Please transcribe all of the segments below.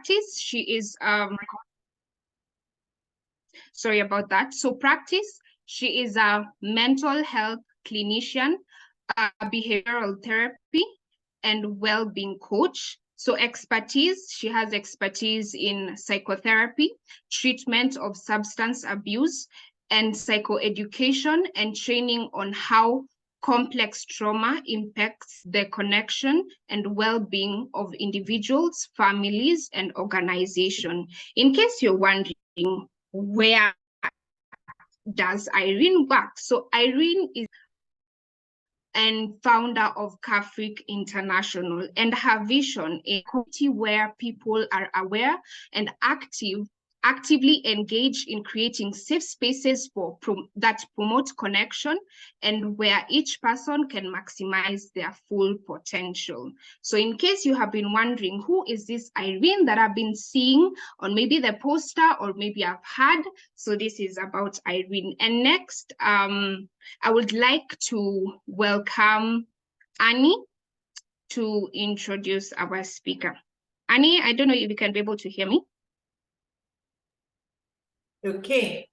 practice, she is sorry about that. So practice, she is a mental health clinician, a behavioral therapy, and well-being coach. So expertise, she has expertise in psychotherapy, treatment of substance abuse, and psychoeducation and training on how complex trauma impacts the connection and well-being of individuals, families, and organizations. In case you're wondering, where does Irene work? So Irene is and founder of CAfRIC International, and her vision, a community where people are aware and actively engage in creating safe spaces that promote connection and where each person can maximize their full potential. So in case you have been wondering, who is this Irene that I've been seeing on maybe the poster or maybe I've had? So this is about Irene. And next, I would like to welcome Annie to introduce our speaker. Annie, I don't know if you can be able to hear me. Okay.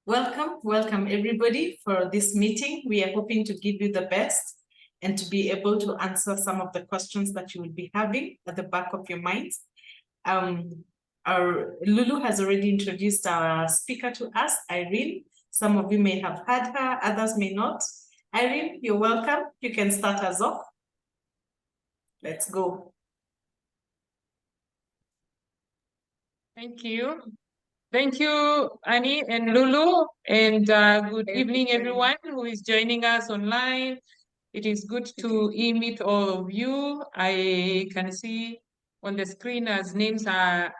Welcome everybody for this meeting. We are hoping to give you the best and to be able to answer some of the questions that you will be having at the back of your minds. Our Lulu has already introduced our speaker to us, Irene. Some of you may have heard her, others may not. Irene, you're welcome. You can start us off. Let's go. Thank you. Thank you, Annie and Lulu, and good evening, everyone who is joining us online. It is good to meet all of you. I can see on the screen as names are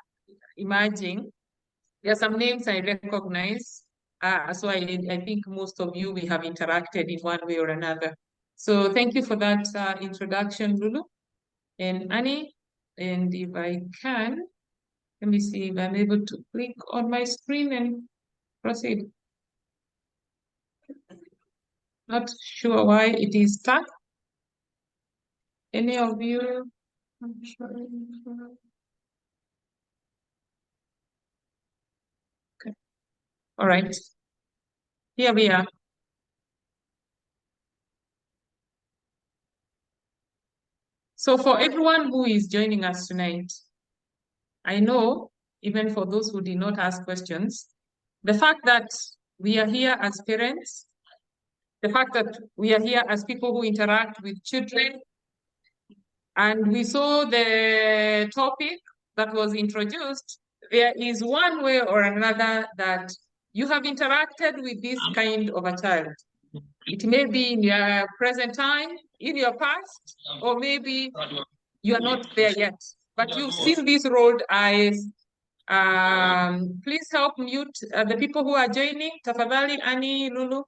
emerging. There are some names I recognize. So I think most of you, we have interacted in one way or another. So thank you for that introduction, Lulu and Annie. And if I can, let me see if I'm able to click on my screen and proceed. Not sure why it is stuck. Any of you? I'm sure. Okay. All right. Here we are. So for everyone who is joining us tonight, I know, even for those who did not ask questions, the fact that we are here as parents, the fact that we are here as people who interact with children, and we saw the topic that was introduced, there is one way or another that you have interacted with this kind of a child. It may be in your present time, in your past, or maybe you are not there yet, but you've seen these rolled eyes. Please help mute the people who are joining. Tafadhali, Annie, Lulu,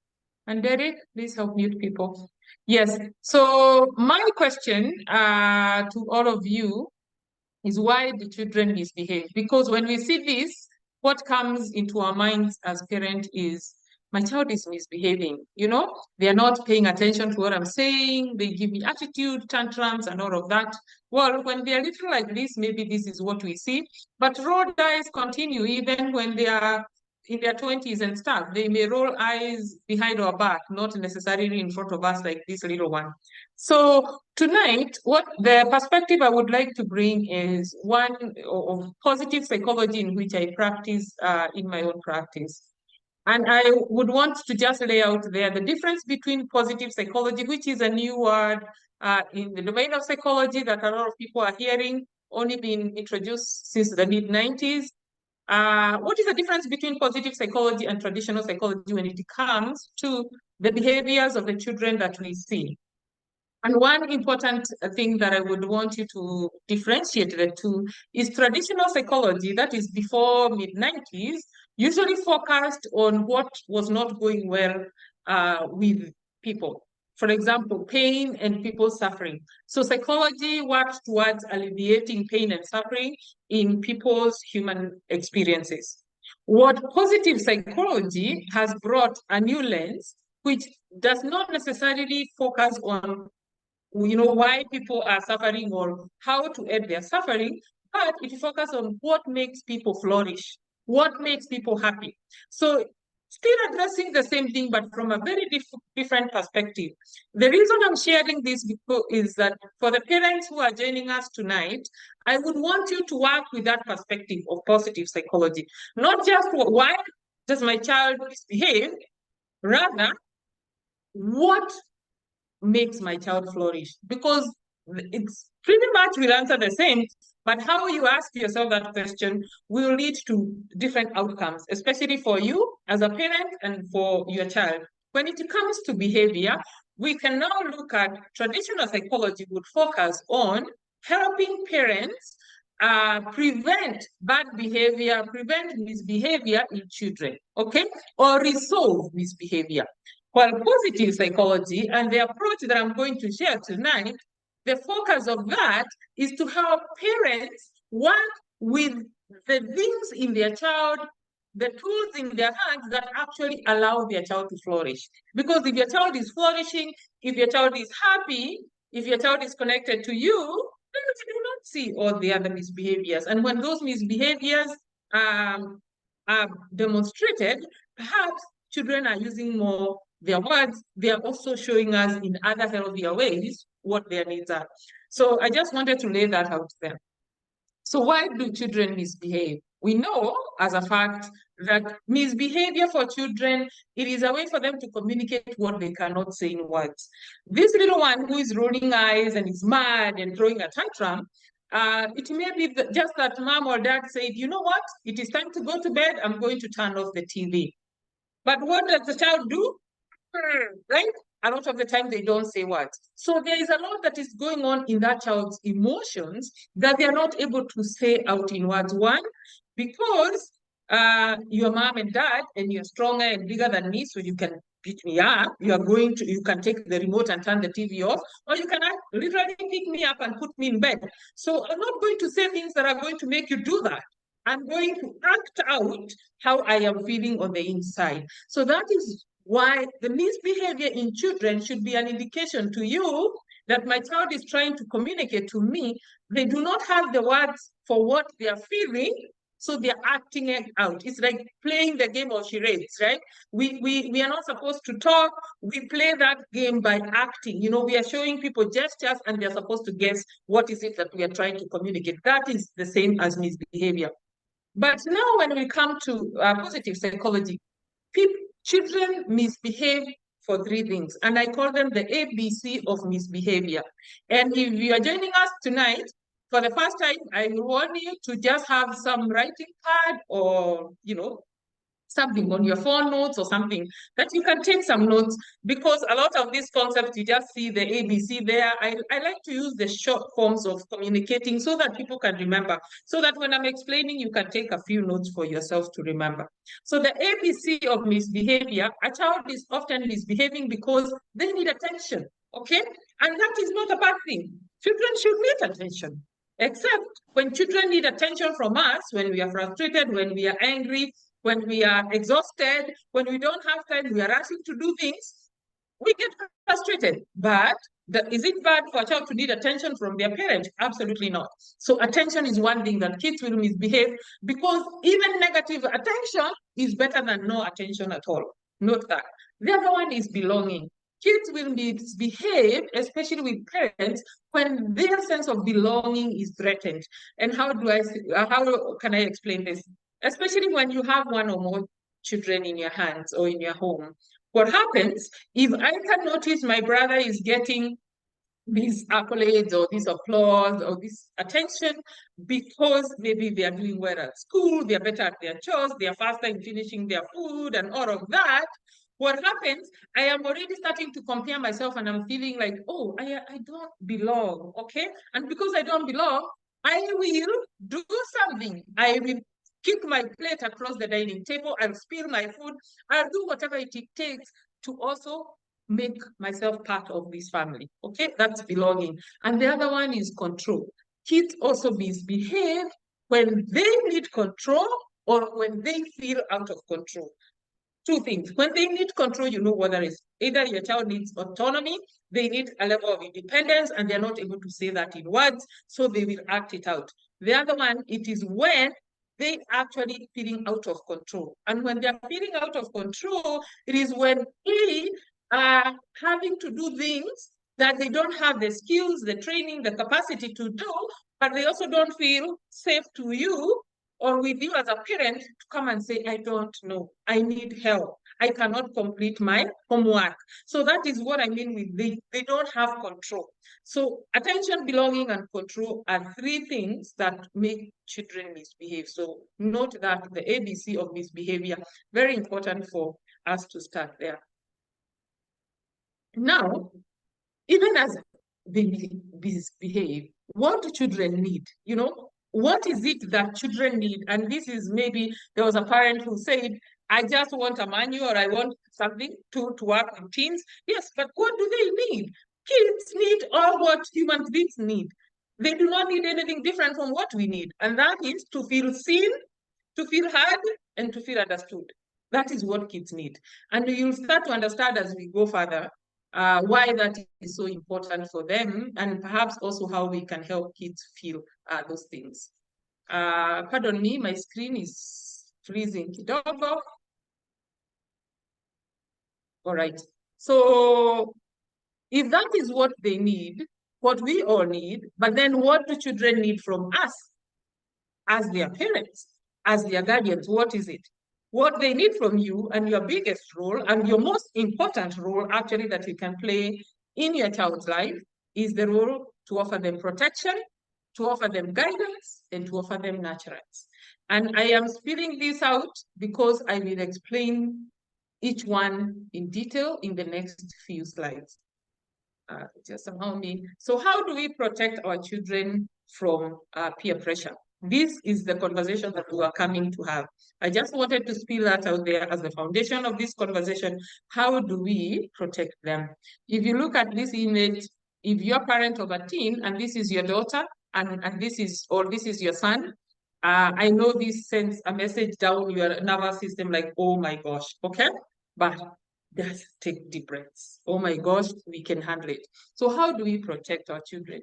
and Derek, please help mute people. Yes, so my question to all of you is, why do children misbehave? Because when we see this, what comes into our minds as parents is, my child is misbehaving, you know, they are not paying attention to what I'm saying, they give me attitude, tantrums, and all of that. Well, when they are little like this, maybe this is what we see, but rolled eyes continue even when they are in their 20s and stuff. They may roll eyes behind our back, not necessarily in front of us like this little one. So tonight, what the perspective I would like to bring is one of positive psychology in which I practice in my own practice. And I would want to just lay out there the difference between positive psychology, which is a new word in the domain of psychology that a lot of people are hearing, only been introduced since the mid-90s. What is the difference between positive psychology and traditional psychology when it comes to the behaviors of the children that we see? And one important thing that I would want you to differentiate the two is traditional psychology, that is before mid-90s, usually focused on what was not going well with people. For example, pain and people suffering. So psychology works towards alleviating pain and suffering in people's human experiences. What positive psychology has brought a new lens, which does not necessarily focus on, you know, why people are suffering or how to end their suffering, but it focuses on what makes people flourish, what makes people happy. So still addressing the same thing, but from a very different perspective. The reason I'm sharing this is that for the parents who are joining us tonight, I would want you to work with that perspective of positive psychology. Not just why does my child misbehave, rather, what makes my child flourish? Because it's pretty much will answer the same, but how you ask yourself that question will lead to different outcomes, especially for you as a parent and for your child. When it comes to behavior, we can now look at traditional psychology would focus on helping parents prevent bad behavior, prevent misbehavior in children, okay? Or resolve misbehavior. While positive psychology and the approach that I'm going to share tonight, the focus of that is to help parents work with the things in their child, the tools in their hands that actually allow their child to flourish. Because if your child is flourishing, if your child is happy, if your child is connected to you, then you do not see all the other misbehaviors. And when those misbehaviors are demonstrated, perhaps children are using more their words, they are also showing us in other healthier ways what their needs are. So I just wanted to lay that out there. So why do children misbehave? We know as a fact that misbehavior for children, it is a way for them to communicate what they cannot say in words. This little one who is rolling eyes and is mad and throwing a tantrum, it may be just that mom or dad said, you know what, it is time to go to bed, I'm going to turn off the TV. But what does the child do? Right? A lot of the time they don't say words. So there is a lot that is going on in that child's emotions that they are not able to say out in words. One, because your mom and dad, and you're stronger and bigger than me, so you can pick me up. You can take the remote and turn the TV off, or you can literally pick me up and put me in bed. So I'm not going to say things that are going to make you do that. I'm going to act out how I am feeling on the inside. So that is why the misbehavior in children should be an indication to you that my child is trying to communicate to me. They do not have the words for what they are feeling, so they're acting it out. It's like playing the game of charades, right? We are not supposed to talk. We play that game by acting. You know, we are showing people gestures and they're supposed to guess what is it that we are trying to communicate. That is the same as misbehavior. But now when we come to positive psychology, children misbehave for three things, and I call them the ABC of misbehavior. And if you are joining us tonight for the first time, I want you to just have some writing pad or, you know, something on your phone notes or something that you can take some notes, because a lot of these concepts, you just see the ABC there. I like to use the short forms of communicating so that people can remember, so that when I'm explaining, you can take a few notes for yourself to remember. So the ABC of misbehavior, a child is often misbehaving because they need attention, okay? And that is not a bad thing. Children should need attention. Except when children need attention from us, when we are frustrated, when we are angry, when we are exhausted, when we don't have time, we are rushing to do things, we get frustrated. But is it bad for a child to need attention from their parent? Absolutely not. So attention is one thing that kids will misbehave, because even negative attention is better than no attention at all. Note that. The other one is belonging. Kids will misbehave, especially with parents, when their sense of belonging is threatened. And how can I explain this? Especially when you have one or more children in your hands or in your home. What happens if I can notice my brother is getting these accolades or this applause or this attention because maybe they are doing well at school, they are better at their chores, they are faster in finishing their food and all of that, what happens, I am already starting to compare myself and I'm feeling like, oh, I don't belong, okay? And because I don't belong, I will do something. I will kick my plate across the dining table, I'll spill my food, I'll do whatever it takes to also make myself part of this family, okay? That's belonging. And the other one is control. Kids also misbehave when they need control or when they feel out of control. Two things. When they need control, you know what that is. Either your child needs autonomy, they need a level of independence, and they're not able to say that in words, so they will act it out. The other one, it is when they actually feeling out of control. And when they're feeling out of control, it is when they are having to do things that they don't have the skills, the training, the capacity to do, but they also don't feel safe to you or with you as a parent to come and say, I don't know, I need help. I cannot complete my homework. So that is what I mean with they don't have control. So attention, belonging, and control are three things that make children misbehave. So note that the ABC of misbehavior, very important for us to start there. Now, even as they misbehave, what do children need? You know, what is it that children need? And this is maybe there was a parent who said, I just want a manual or I want something to work with teens. Yes, but what do they need? Kids need all what human beings need. They do not need anything different from what we need. And that is to feel seen, to feel heard, and to feel understood. That is what kids need. And you'll start to understand as we go further why that is so important for them, and perhaps also how we can help kids feel those things. Pardon me, my screen is freezing kidogo. All right. So if that is what they need, what we all need, but then what do children need from us as their parents, as their guardians? What is it? What they need from you, and your biggest role and your most important role actually that you can play in your child's life is the role to offer them protection, to offer them guidance, and to offer them nurturance. And I am spelling this out because I will explain each one in detail in the next few slides. Just allow me. So how do we protect our children from peer pressure? This is the conversation that we are coming to have. I just wanted to spill that out there as the foundation of this conversation. How do we protect them? If you look at this image, if you're a parent of a teen and this is your daughter and this is your son, I know this sends a message down your nervous system like, oh my gosh, okay? But just take deep breaths. Oh my gosh, we can handle it. So how do we protect our children?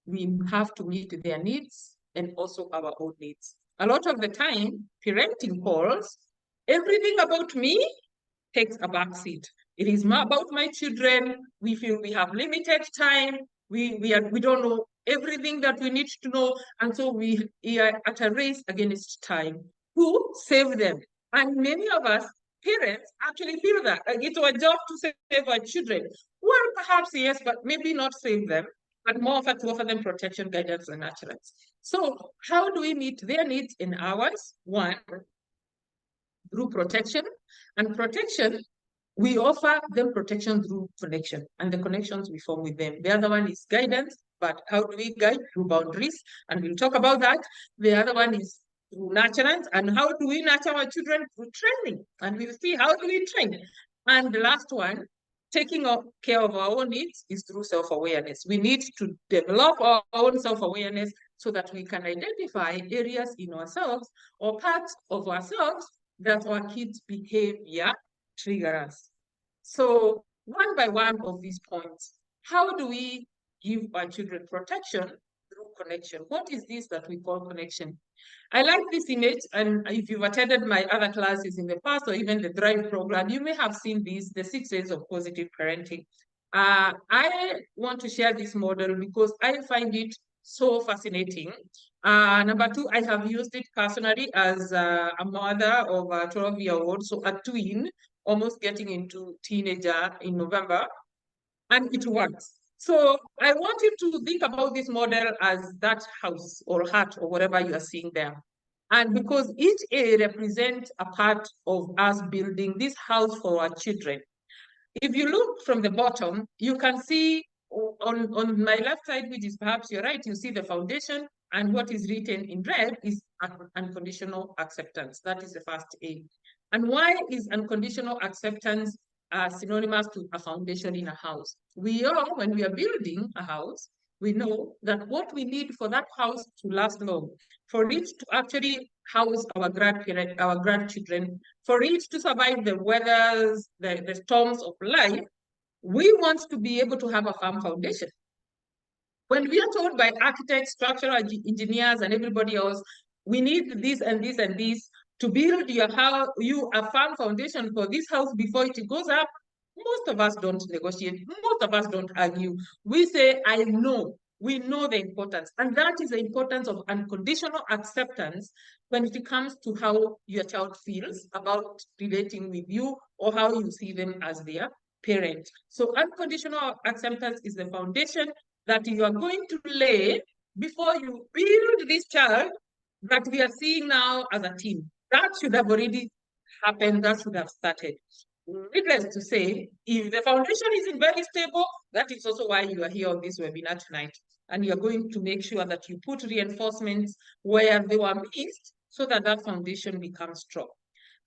We have to meet their needs and also our own needs. A lot of the time, parenting calls, everything about me takes a backseat. It is about my children. We feel we have limited time. We don't know everything that we need to know. And so we are at a race against time to save them. And many of us parents actually feel that it's our job to save our children. Well, perhaps yes, but maybe not save them, but more to offer them protection, guidance, and nurturance. So how do we meet their needs and ours? One, through protection. And protection, we offer them protection through connection and the connections we form with them. The other one is guidance, but how do we guide? Through boundaries, and we'll talk about that. The other one is through nurturance, and how do we nurture our children? Through training, and we'll see how do we train. And the last one, taking care of our own needs, is through self-awareness. We need to develop our own self-awareness so that we can identify areas in ourselves or parts of ourselves that our kids' behavior trigger us. So one by one of these points, how do we give our children protection? Through connection. What is this that we call connection? I like this image, and if you've attended my other classes in the past or even the Drive program, you may have seen these, the 6 A's of positive parenting. I want to share this model because I find it so fascinating. Number two, I have used it personally as a mother of a 12-year-old, so a twin, almost getting into teenager in November, and it works. So I want you to think about this model as that house or hut or whatever you are seeing there. And because each A represents a part of us building this house for our children. If you look from the bottom, you can see on my left side, which is perhaps your right, you see the foundation, and what is written in red is unconditional acceptance. That is the first A. And why is unconditional acceptance synonymous to a foundation in a house? We all, when we are building a house, we know that what we need for that house to last long, for it to actually house our grandchildren, for it to survive the weathers, the storms of life, we want to be able to have a firm foundation. When we are told by architects, structural engineers, and everybody else, we need this and this and this to build your house, a firm foundation for this house before it goes up, most of us don't negotiate. Most of us don't argue. We say, I know. We know the importance. And that is the importance of unconditional acceptance when it comes to how your child feels about relating with you or how you see them as their parent. So unconditional acceptance is the foundation that you are going to lay before you build this child that we are seeing now as a team. That should have already happened. That should have started. Needless to say, if the foundation isn't very stable, that is also why you are here on this webinar tonight. And you're going to make sure that you put reinforcements where they were missed so that that foundation becomes strong.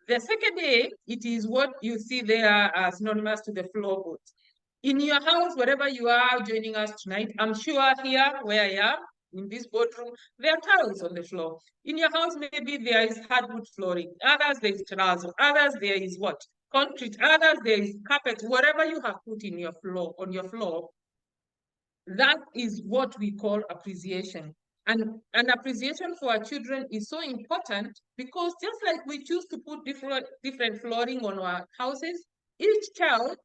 The second A, it is what you see there as synonymous to the floorboards. In your house, wherever you are joining us tonight, I'm sure here where I am, in this boardroom, there are tiles on the floor. In your house, maybe there is hardwood flooring. Others, there is terrazzo. Others, there is what? Concrete. Others, there is carpet. Whatever you have put in your floor, on your floor, that is what we call appreciation. And appreciation for our children is so important because just like we choose to put different flooring on our houses, each child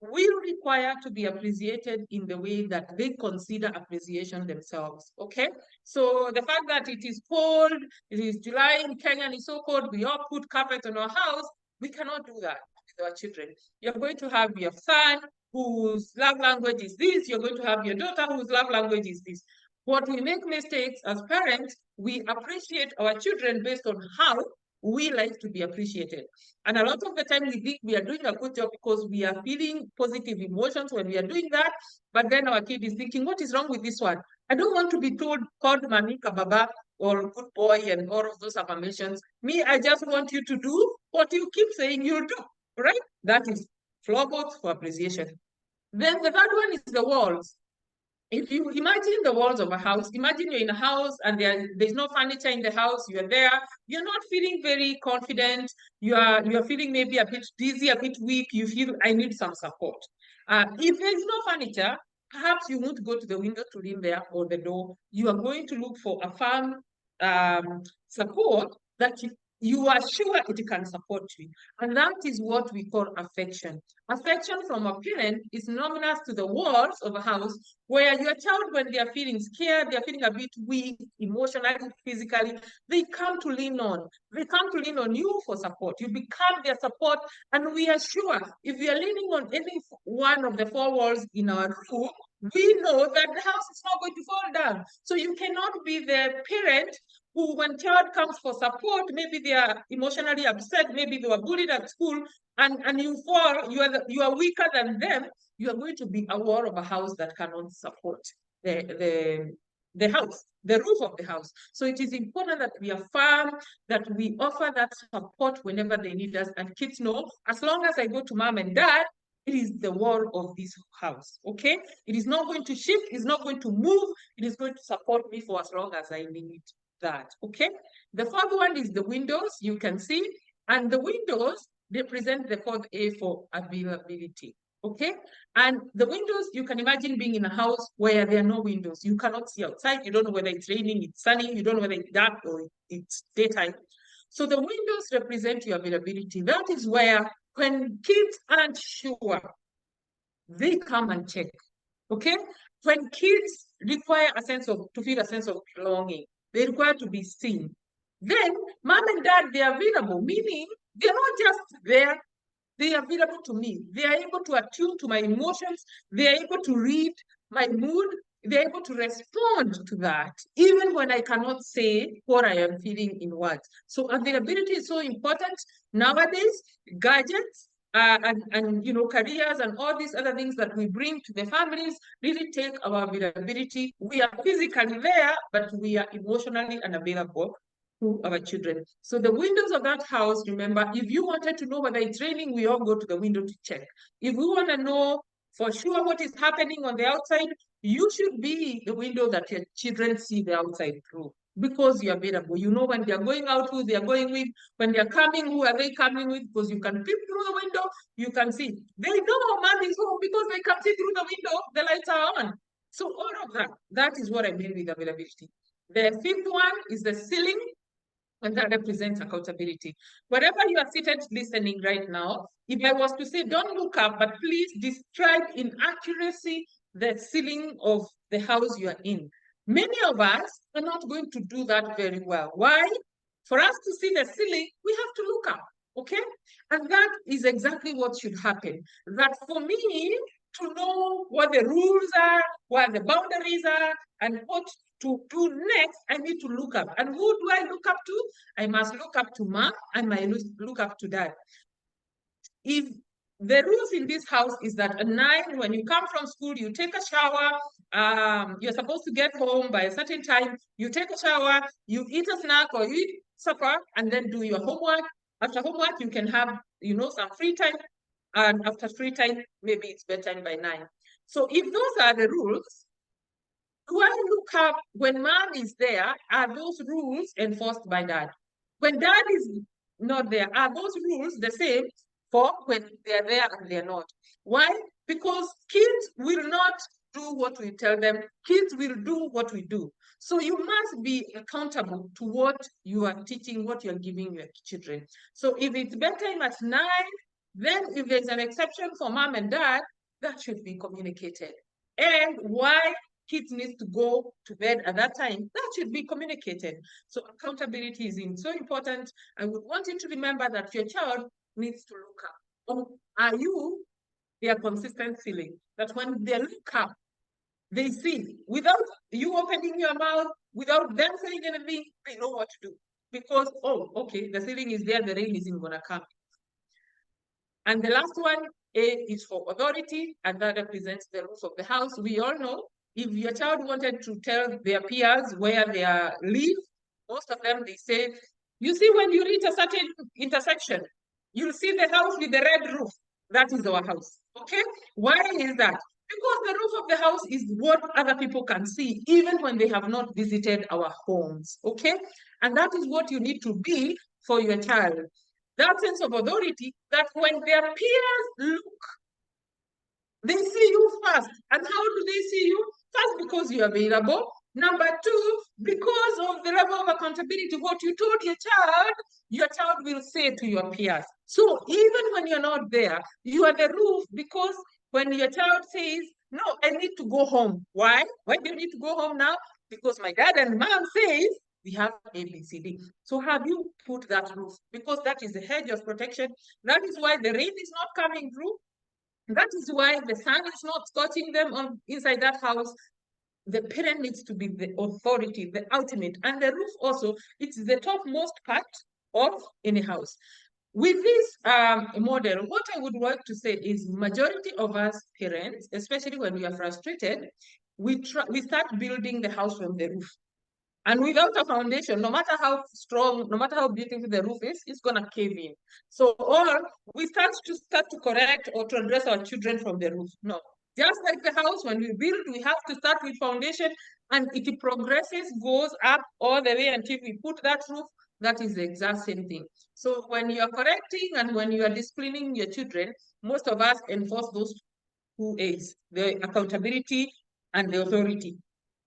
will require to be appreciated in the way that they consider appreciation themselves, okay? So the fact that it is cold, it is July in Kenya and it's so cold, we all put carpet on our house, we cannot do that with our children. You're going to have your son whose love language is this, you're going to have your daughter whose love language is this. What we make mistakes as parents, we appreciate our children based on how we like to be appreciated. And a lot of the time we think we are doing a good job because we are feeling positive emotions when we are doing that. But then our kid is thinking, what is wrong with this one? I don't want to be called Manika Baba or good boy and all of those affirmations. Me, I just want you to do what you keep saying you'll do, right? That is floorboards for appreciation. Then the third one is the walls. If you imagine the walls of a house, imagine you're in a house and there's no furniture in the house, you're there, you're not feeling very confident, you're feeling maybe a bit dizzy, a bit weak, you feel, I need some support. If there's no furniture, perhaps you won't go to the window to lean there or the door. You are going to look for a firm support that you are sure it can support you. And that is what we call affection. Affection from a parent is synonymous to the walls of a house where your child, when they are feeling scared, they are feeling a bit weak, emotionally, physically, they come to lean on. They come to lean on you for support. You become their support. And we are sure if we are leaning on any one of the four walls in our room, we know that the house is not going to fall down. So you cannot be the parent who, when child comes for support, maybe they are emotionally upset, maybe they were bullied at school, and you fall, you are weaker than them, you are going to be a wall of a house that cannot support the house, the roof of the house. So it is important that we are firm, that we offer that support whenever they need us, and kids know, as long as I go to mom and dad, it is the wall of this house, okay? It is not going to shift, it's not going to move, it is going to support me for as long as I need that, okay? The fourth one is the windows, you can see, and the windows represent the fourth A for availability, okay? And the windows, you can imagine being in a house where there are no windows. You cannot see outside, you don't know whether it's raining, it's sunny, you don't know whether it's dark or it's daytime. So the windows represent your availability. That is where, when kids aren't sure, they come and check, okay? When kids require to feel a sense of belonging, they require to be seen. Then mom and dad, they are available, meaning they're not just there, they are available to me. They are able to attune to my emotions. They are able to read my mood. They're able to respond to that, even when I cannot say what I am feeling in words. So availability is so important. Nowadays, gadgets, and you know, careers and all these other things that we bring to the families really take our availability. We are physically there, but we are emotionally unavailable to our children. So the windows of that house, remember, if you wanted to know whether it's raining, we all go to the window to check. If we want to know for sure what is happening on the outside, you should be the window that your children see the outside through, because you're available. You know when they're going out, who they're going with, when they're coming, who are they coming with, because you can peep through the window, you can see. They know mom is home because they can see through the window, the lights are on. So all of that is what I mean with availability. The fifth one is the ceiling, and that represents accountability. Wherever you are seated listening right now, if I was to say, don't look up, but please describe in accuracy the ceiling of the house you are in. Many of us are not going to do that very well. Why? For us to see the ceiling, we have to look up, okay? And that is exactly what should happen. That for me, to know what the rules are, what the boundaries are, and what to do next, I need to look up. And who do I look up to? I must look up to mom and I look up to dad. If the rules in this house is that at 9, when you come from school, you take a shower, you're supposed to get home by a certain time, you take a shower, you eat a snack or you eat supper, and then do your homework. After homework, you can have, some free time. And after free time, maybe it's bedtime by 9. So if those are the rules, do I look up when mom is there? Are those rules enforced by dad? When dad is not there, are those rules the same for when they're there and they're not? Why? Because kids will not do what we tell them. Kids will do what we do. So you must be accountable to what you are teaching, what you're giving your children. So if it's bedtime at 9, then if there's an exception for mom and dad, that should be communicated. And why kids need to go to bed at that time, that should be communicated. So accountability is so important. I would want you to remember that your child needs to look up. Or are you their consistent ceiling? That when they look up, they see, without you opening your mouth, without them saying anything, they know what to do. Because, oh, okay, the ceiling is there, the rain isn't gonna come. And the last one, A, is for authority, and that represents the roof of the house. We all know if your child wanted to tell their peers where they live, most of them, they say, you see, when you reach a certain intersection, you'll see the house with the red roof. That is our house, okay? Why is that? Because the roof of the house is what other people can see, even when they have not visited our homes, okay? And that is what you need to be for your child. That sense of authority, that when their peers look, they see you first. And how do they see you? First, because you're available. Number 2, because of the level of accountability. What you told your child will say to your peers. So even when you're not there, you are the roof, because when your child says, no, I need to go home. Why? Why do you need to go home now? Because my dad and mom says, we have ABCD. So have you put that roof? Because that is the hedge of protection. That is why the rain is not coming through. That is why the sun is not scorching them inside that house. The parent needs to be the authority, the ultimate. And the roof also, it's the topmost part of any house. With this model, what I would like to say is majority of us parents, especially when we are frustrated, we start building the house from the roof. And without a foundation, no matter how strong, no matter how beautiful the roof is, it's gonna cave in. So, or we start to correct or to address our children from the roof. No, just like the house, when we build, we have to start with foundation, and it progresses, goes up all the way until we put that roof. That is the exact same thing. So when you are correcting and when you are disciplining your children, most of us enforce those 2 A's, the accountability and the authority.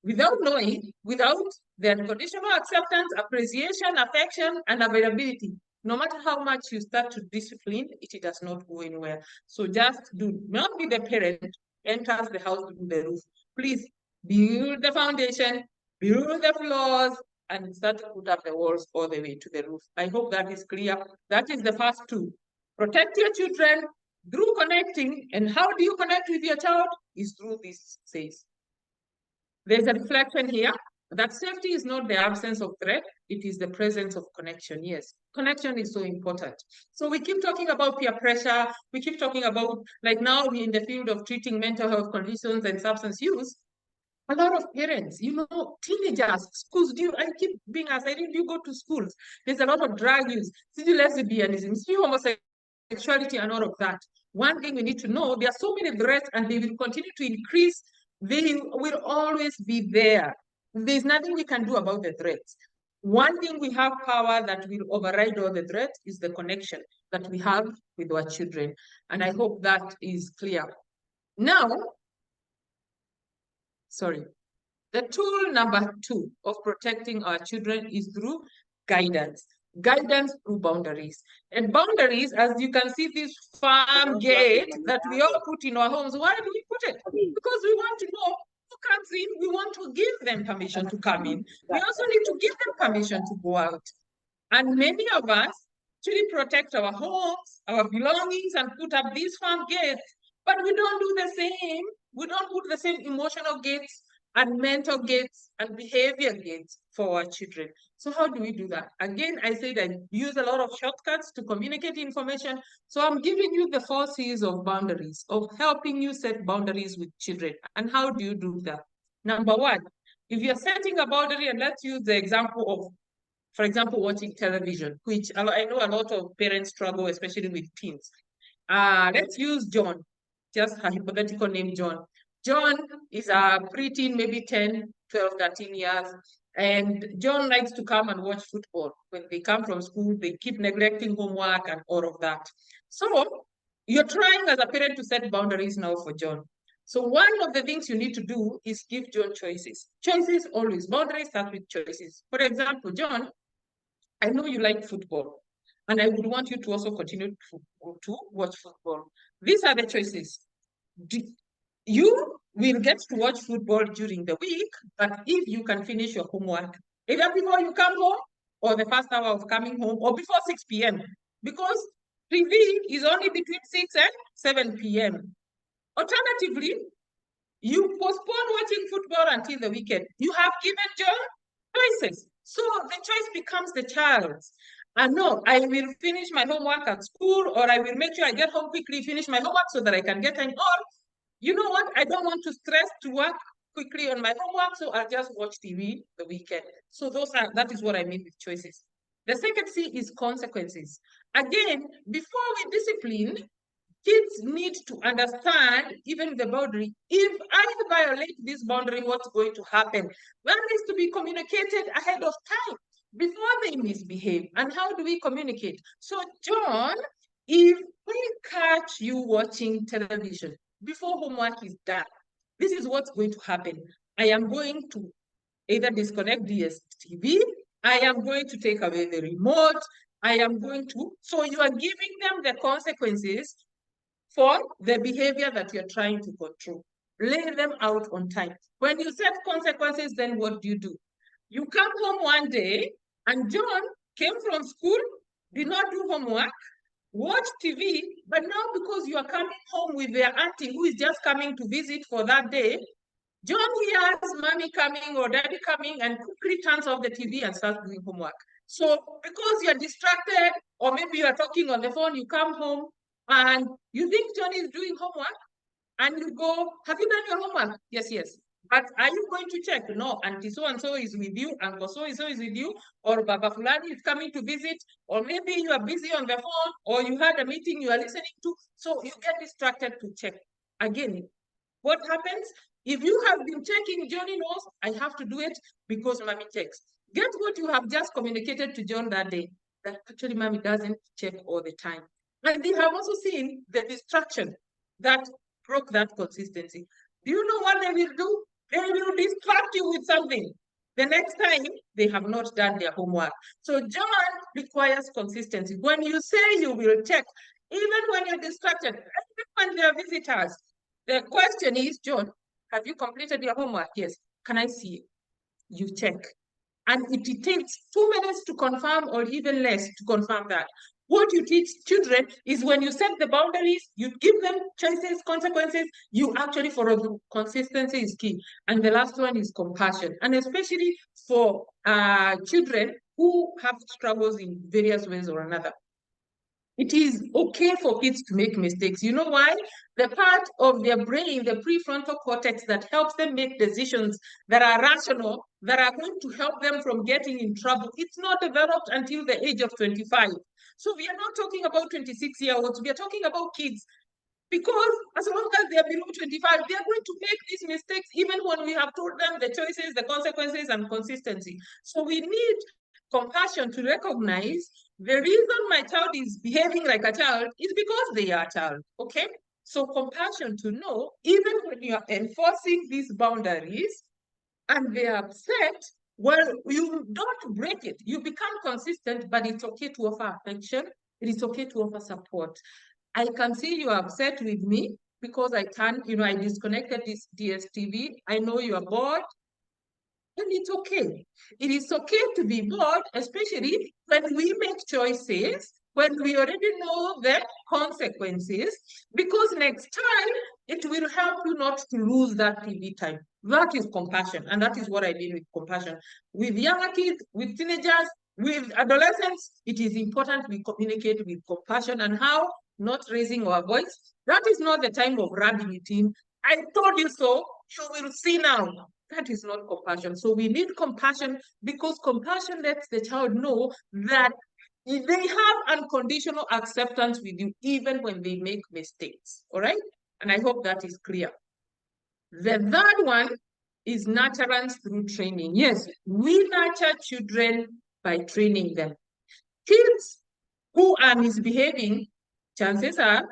Without knowing, without the unconditional acceptance, appreciation, affection, and availability, no matter how much you start to discipline, it does not go anywhere. So just do not be the parent enters the house to do the roof. Please build the foundation, build the floors, and start to put up the walls all the way to the roof. I hope that is clear. That is the first 2. Protect your children through connecting. And how do you connect with your child? Is through this says. There's a reflection here that safety is not the absence of threat, it is the presence of connection. Yes, connection is so important. So we keep talking about peer pressure, we keep talking about, like now we're in the field of treating mental health conditions and substance use. A lot of parents, teenagers, schools, I keep being asked, do you go to schools? There's a lot of drug use, lesbianism, homosexuality, and all of that. One thing we need to know, there are so many threats and they will continue to increase. They will always be there. There's nothing we can do about the threats. One thing we have power that will override all the threats is the connection that we have with our children. And I hope that is clear. Now, sorry. The tool number 2 of protecting our children is through guidance. Guidance through boundaries. And boundaries, as you can see, this farm gate that we all put in our homes. Why do we put it? Because we want to know who comes in. We want to give them permission to come in. We also need to give them permission to go out. And many of us actually protect our homes, our belongings, and put up these farm gates, but we don't do the same. We don't put the same emotional gates and mental gates and behavior gates for our children. So how do we do that? Again, I said I use a lot of shortcuts to communicate information. So I'm giving you the 4 C's of boundaries, of helping you set boundaries with children. And how do you do that? Number 1, if you're setting a boundary, and let's use the example of, for example, watching television, which I know a lot of parents struggle, especially with teens. Let's use John, just a hypothetical name, John. John is a preteen, maybe 10, 12, 13 years. And John likes to come and watch football. When they come from school, they keep neglecting homework and all of that. So you're trying as a parent to set boundaries now for John. So one of the things you need to do is give John choices. Choices always. Boundaries start with choices. For example, John, I know you like football, and I would want you to also continue to watch football. These are the choices. You will get to watch football during the week, but if you can finish your homework, either before you come home or the first hour of coming home or before 6 p.m. because TV is only between 6 and 7 p.m. Alternatively, you postpone watching football until the weekend. You have given John choices. So the choice becomes the child's. And no, I will finish my homework at school, or I will make sure I get home quickly, finish my homework so that I can get time. Or, you know what? I don't want to stress to work quickly on my homework, so I'll just watch TV the weekend. So that is what I mean with choices. The second C is consequences. Again, before we discipline, kids need to understand even the boundary. If I violate this boundary, what's going to happen? That needs to be communicated ahead of time before they misbehave. And how do we communicate? So, John, if we catch you watching television before homework is done, this is what's going to happen. I am going to either disconnect DSTV, I am going to take away the remote, I am going to, so you are giving them the consequences for the behavior that you're trying to control. Lay them out on time. When you set consequences, then what do? You come home one day and John came from school, did not do homework, watched TV, but now because you are coming home with their auntie who is just coming to visit for that day, John hears mommy coming or daddy coming and quickly turns off the TV and starts doing homework. So because you're distracted, or maybe you are talking on the phone, you come home and you think John is doing homework, and you go, have you done your homework? Yes, yes. But are you going to check? No, auntie so-and-so is with you, uncle so-and-so is with you, or Baba Fulani is coming to visit, or maybe you are busy on the phone, or you had a meeting you are listening to, so you get distracted to check. Again, what happens? If you have been checking, Johnny knows, I have to do it because mommy checks. Get what you have just communicated to John that day, that actually mommy doesn't check all the time. And they have also seen the distraction that broke that consistency. Do you know what they will do? They will distract you with something. The next time, they have not done their homework. So John requires consistency. When you say you will check, even when you're distracted, even when there are visitors, the question is, John, have you completed your homework? Yes. Can I see it? You check. And it takes 2 minutes to confirm or even less to confirm that. What you teach children is when you set the boundaries, you give them choices, consequences, you actually follow through. Consistency is key. And the last one is compassion. And especially for children who have struggles in various ways or another. It is okay for kids to make mistakes. You know why? The part of their brain, the prefrontal cortex that helps them make decisions that are rational, that are going to help them from getting in trouble, it's not developed until the age of 25. So we are not talking about 26-year-olds, we are talking about kids. Because as long as they are below 25, they are going to make these mistakes even when we have told them the choices, the consequences, and consistency. So we need compassion to recognize the reason my child is behaving like a child is because they are a child, okay? So compassion to know, even when you are enforcing these boundaries and they are upset, well, you don't break it. You become consistent, but it's okay to offer affection. It is okay to offer support. I can see you are upset with me because I disconnected this DSTV. I know you are bored. And it's okay. It is okay to be bored, especially when we make choices, when we already know the consequences, because next time it will help you not to lose that TV time. That is compassion, and that is what I mean with compassion. With younger kids, with teenagers, with adolescents, it is important we communicate with compassion and how not raising our voice. That is not the time of rubbing it in. I told you so, you will see now. That is not compassion. So we need compassion because compassion lets the child know that they have unconditional acceptance with you even when they make mistakes. All right? And I hope that is clear. The third one is nurturance through training. Yes, we nurture children by training them. Kids who are misbehaving, chances are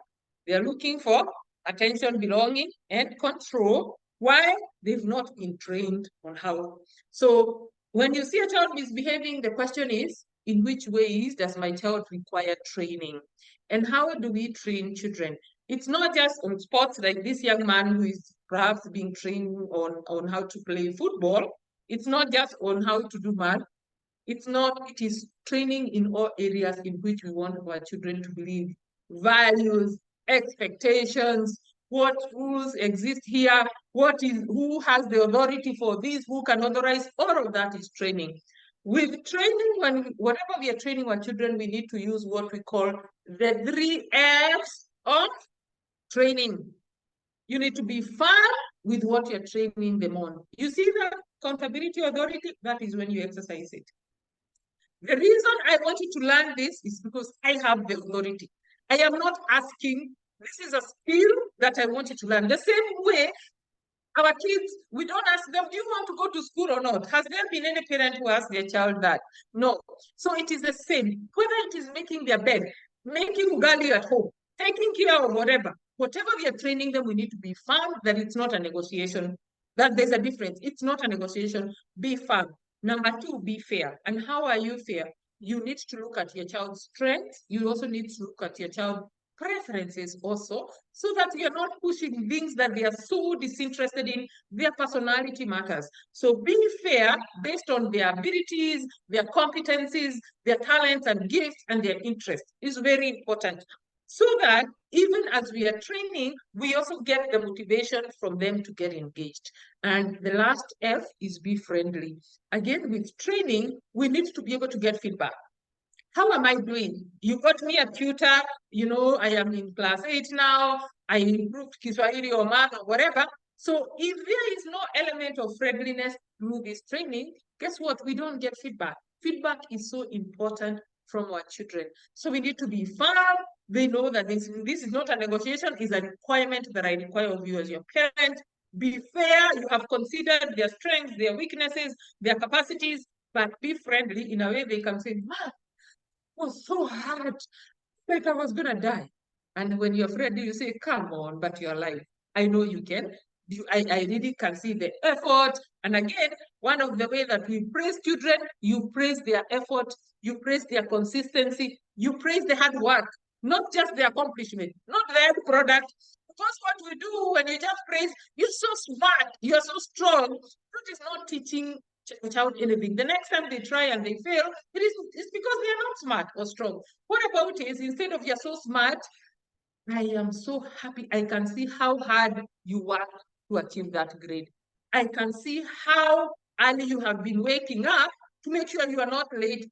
they're looking for attention, belonging, and control. Why? They've not been trained on how. So when you see a child misbehaving, the question is, in which ways does my child require training? And how do we train children? It's not just on sports like this young man who is perhaps being trained on how to play football. It's not just on how to do math. It is training in all areas in which we want our children to believe values, expectations, what rules exist here, who has the authority for this, who can authorize, all of that is training. With training, whatever we are training our children, we need to use what we call the 3 F's of training. You need to be firm with what you're training them on. You see that accountability, authority, that is when you exercise it. The reason I want you to learn this is because I have the authority. I am not asking, this is a skill that I want you to learn. The same way, our kids, we don't ask them, do you want to go to school or not? Has there been any parent who asked their child that? No. So it is the same. Whether it is making their bed, making ugali at home, taking care of whatever we are training them, we need to be firm that it's not a negotiation, that there's a difference. It's not a negotiation. Be firm. Number 2, be fair. And how are you fair? You need to look at your child's strengths. You also need to look at your child's preferences also, so that you're not pushing things that they are so disinterested in. Their personality matters. So being fair based on their abilities, their competencies, their talents and gifts and their interests is very important. So that even as we are training, we also get the motivation from them to get engaged. And the last F is be friendly. Again, with training, we need to be able to get feedback. How am I doing? You got me a tutor, I am in class 8 now, I improved Kiswahili or math or whatever. So if there is no element of friendliness through this training, guess what? We don't get feedback. Feedback is so important from our children. So we need to be firm. They know that this is not a negotiation, it's a requirement that I require of you as your parent. Be fair, you have considered their strengths, their weaknesses, their capacities, but be friendly in a way they can say, "Man, was so hard, like I was gonna die." And when you're friendly, you say, "Come on, but you're alive. I know you can." I really can see the effort. And again, one of the ways that we praise children, you praise their effort, you praise their consistency, you praise the hard work, not just the accomplishment, not the end product. Because what we do when you just praise, you're so smart, you're so strong, that is not teaching a child anything. The next time they try and they fail, it's because they are not smart or strong. What about is instead of you're so smart, I am so happy. I can see how hard you work to achieve that grade. I can see how early you have been waking up to make sure you are not late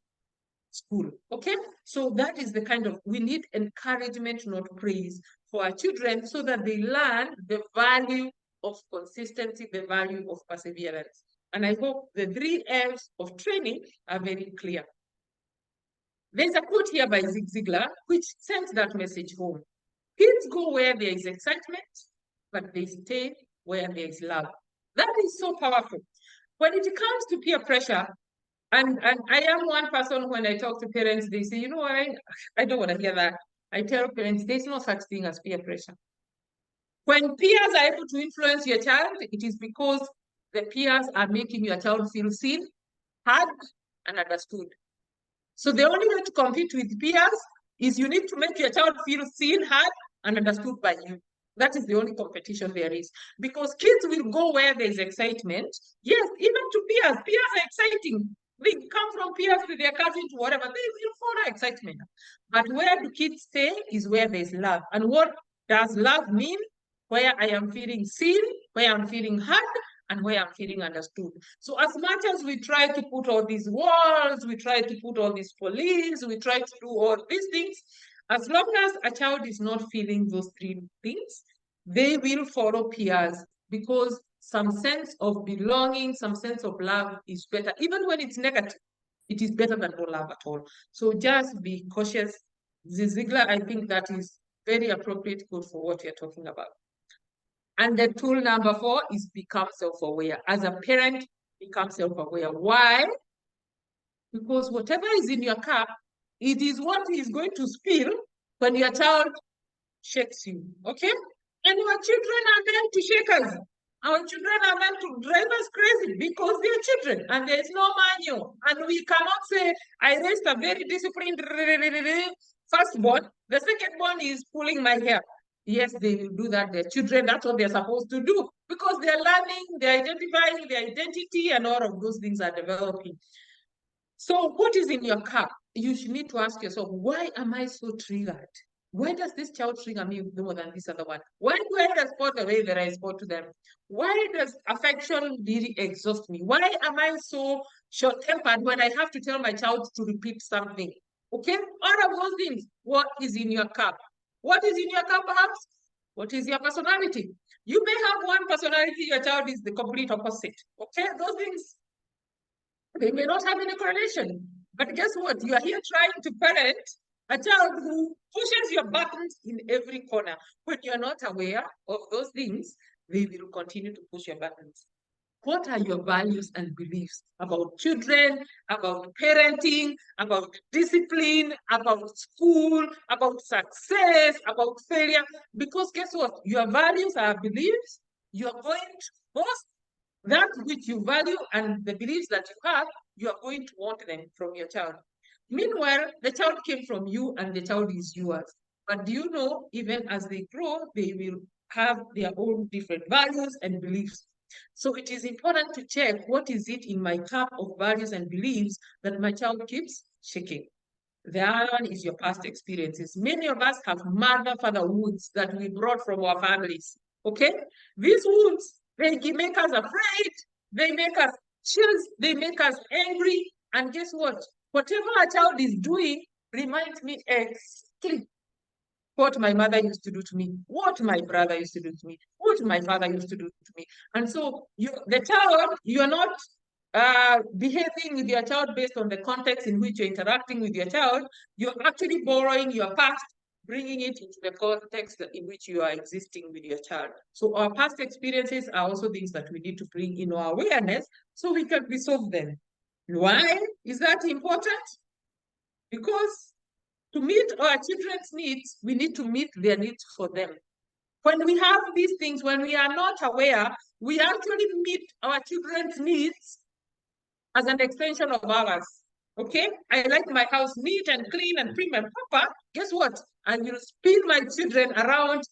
school. Okay, so that is the kind of, we need encouragement, not praise, for our children so that they learn the value of consistency, the value of perseverance. And I hope the 3 F's of training are very clear. There's a quote here by Zig Ziglar which sends that message home. Kids go where there is excitement, but they stay where there is love. That is so powerful. When it comes to peer pressure, and I am one person, when I talk to parents, they say, I don't want to hear that. I tell parents, there's no such thing as peer pressure. When peers are able to influence your child, it is because the peers are making your child feel seen, heard, and understood. So the only way to compete with peers is you need to make your child feel seen, heard, and understood by you. That is the only competition there is. Because kids will go where there is excitement. Yes, even to peers. Peers are exciting. They come from peers to their cousins, whatever. They will follow excitement. But where do kids stay is where there is love. And what does love mean? Where I am feeling seen, where I'm feeling heard, and where I'm feeling understood. So as much as we try to put all these walls, we try to put all these police, we try to do all these things, as long as a child is not feeling those three things, they will follow peers because some sense of belonging, some sense of love is better. Even when it's negative, it is better than no love at all. So just be cautious. Ziegler, I think that is very appropriate code for what you're talking about. And the tool number 4 is become self-aware. As a parent, become self-aware. Why? Because whatever is in your cup, it is what is going to spill when your child shakes you, okay? And our children are meant to shake us. Our children are meant to drive us crazy because they're children and there is no manual. And we cannot say, I raised a very disciplined firstborn, the secondborn is pulling my hair. Yes, they will do that. They're children, that's what they're supposed to do because they're learning, they're identifying their identity, and all of those things are developing. So what is in your cup? You should need to ask yourself, why am I so triggered? Why does this child trigger me more than this other one? Why do I respond the way that I respond to them? Why does affection really exhaust me? Why am I so short-tempered when I have to tell my child to repeat something? Okay, all of those things. What is in your cup? What is in your cup, perhaps? What is your personality? You may have one personality, your child is the complete opposite. Okay, those things, they may not have any correlation. But guess what? You are here trying to parent a child who pushes your buttons in every corner. When you're not aware of those things, they will continue to push your buttons. What are your values and beliefs about children, about parenting, about discipline, about school, about success, about failure? Because guess what? Your values are beliefs. You're going to post that which you value and the beliefs that you have, you are going to want them from your child. Meanwhile, the child came from you and the child is yours. But do you know, even as they grow, they will have their own different values and beliefs. So it is important to check what is it in my cup of values and beliefs that my child keeps shaking. The other one is your past experiences. Many of us have mother-father wounds that we brought from our families, okay? These wounds, they make us afraid, they make us chills, they make us angry, and guess what? Whatever a child is doing reminds me exactly what my mother used to do to me, what my brother used to do to me, what my father used to do to me. And so the child, you're not behaving with your child based on the context in which you're interacting with your child. You're actually borrowing your past, bringing it into the context in which you are existing with your child. So our past experiences are also things that we need to bring in our awareness so we can resolve them. Why is that important? Because to meet our children's needs, we need to meet their needs for them. When we have these things, when we are not aware, we actually meet our children's needs as an extension of ours. Okay? I like my house neat and clean and prim and proper. Guess what? I will spin my children around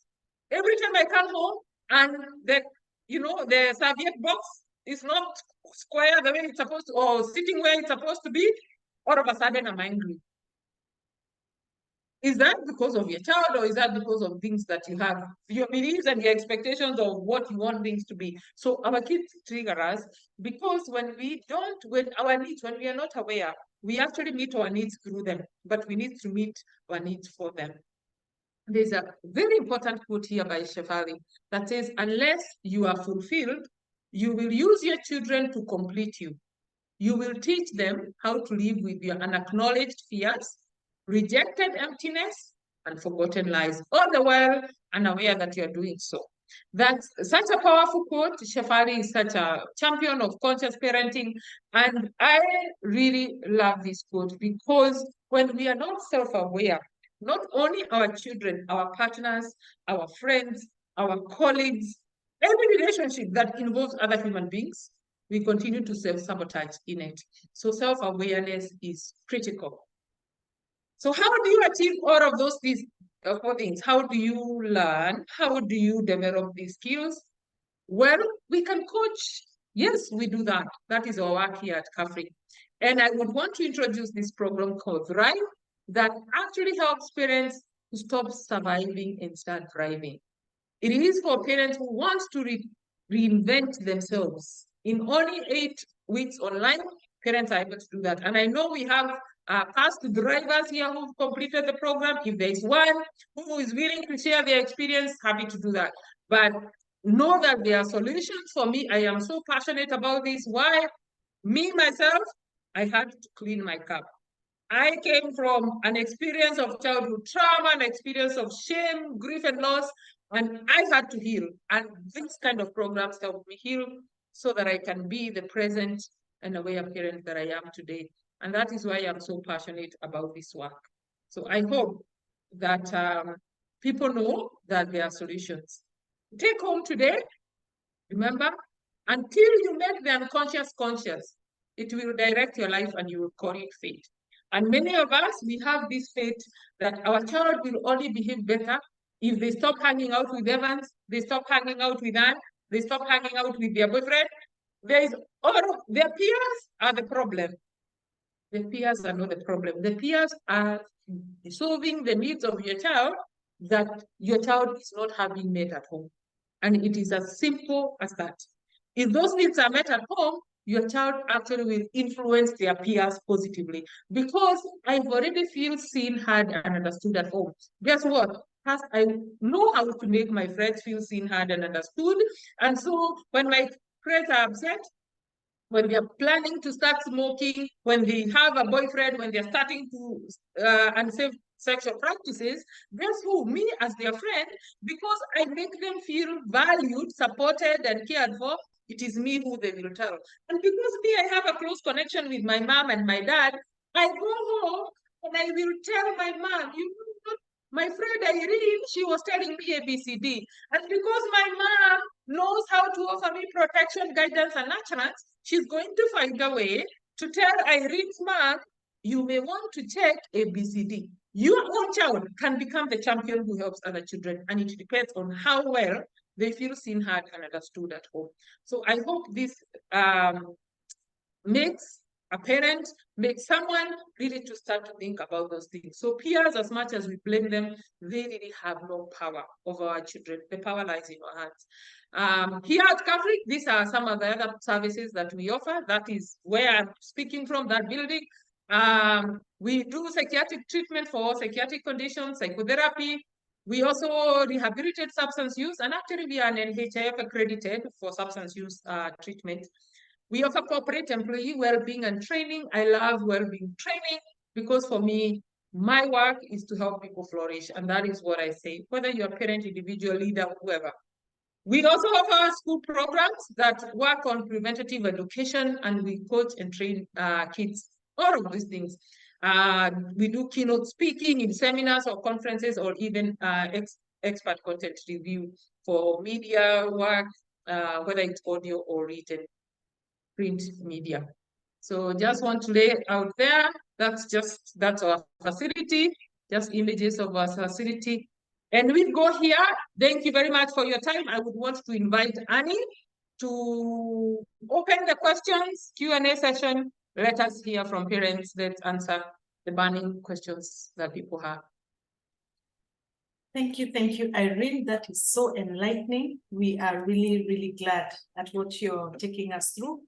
every time I come home, and the serviette box is not square the way it's supposed to, or sitting where it's supposed to be. All of a sudden, I'm angry. Is that because of your child, or is that because of things that you have, your beliefs and your expectations of what you want things to be? So our kids trigger us because when we are not aware, we actually meet our needs through them, but we need to meet our needs for them. There's a very important quote here by Shefali that says, unless you are fulfilled, you will use your children to complete you. You will teach them how to live with your unacknowledged fears, rejected emptiness, and forgotten lies, all the while unaware that you're doing so. That's such a powerful quote. Shefali is such a champion of conscious parenting, and I really love this quote because when we are not self-aware, not only our children, our partners, our friends, our colleagues, every relationship that involves other human beings, we continue to self-sabotage in it. So self-awareness is critical. So how do you achieve all of those four things? How do you learn? How do you develop these skills? Well, we can coach. Yes, we do that. That is our work here at CAfRIC. And I would want to introduce this program called Thrive that actually helps parents to stop surviving and start thriving. It is for parents who want to reinvent themselves. In only 8 weeks online, parents are able to do that. And I know we have past drivers here who've completed the program. If there's one who is willing to share their experience, happy to do that. But know that there are solutions. For me, I am so passionate about this. Why? Me, myself, I had to clean my cup. I came from an experience of childhood trauma, an experience of shame, grief, and loss, and I had to heal. And this kind of programs help me heal so that I can be the present and aware parent that I am today. And that is why I'm so passionate about this work. So I hope that people know that there are solutions. Take home today, remember, until you make the unconscious conscious, it will direct your life and you will call it fate. And many of us, we have this fate that our child will only behave better if they stop hanging out with Evans, they stop hanging out with Anne, they stop hanging out with their boyfriend. Their peers are the problem. The peers are not the problem. The peers are solving the needs of your child that your child is not having met at home. And it is as simple as that. If those needs are met at home, your child actually will influence their peers positively because I've already feel seen, heard, and understood at home. Guess what? I know how to make my friends feel seen, heard, and understood. And so when my friends are upset, when they are planning to start smoking, when they have a boyfriend, when they're starting to unsafe sexual practices, guess who? Me as their friend, because I make them feel valued, supported, and cared for, it is me who they will tell. And because me, I have a close connection with my mom and my dad, I go home and I will tell my mom, you know, my friend Irene, she was telling me ABCD. And because my mom knows how to offer me protection, guidance, and nurturance, she's going to find a way to tell Irene's mom, you may want to check ABCD. Your own child can become the champion who helps other children, and it depends on how well they feel seen, heard, and understood at home. So I hope this makes a parent, makes someone really to start to think about those things. So peers, as much as we blame them, they really have no power over our children. The power lies in our hands. Here at CAfRIC, these are some of the other services that we offer. That is where I'm speaking from, that building. We do psychiatric treatment for psychiatric conditions, psychotherapy. We also rehabilitate substance use, and actually we are an NHIF accredited for substance use treatment. We offer corporate employee well-being and training. I love well-being training because for me, my work is to help people flourish. And that is what I say, whether you're a parent, individual, leader, whoever. We also offer school programs that work on preventative education, and we coach and train kids, all of these things. We do keynote speaking in seminars or conferences, or even expert content review for media work, whether it's audio or written print media. So just want to lay out there, that's our facility, just images of our facility. And we go here. Thank you very much for your time. I would want to invite Annie to open the questions, Q&A session. Let us hear from parents. Let's answer the burning questions that people have. Thank you, Irene. That is so enlightening. We are really, really glad at what you're taking us through.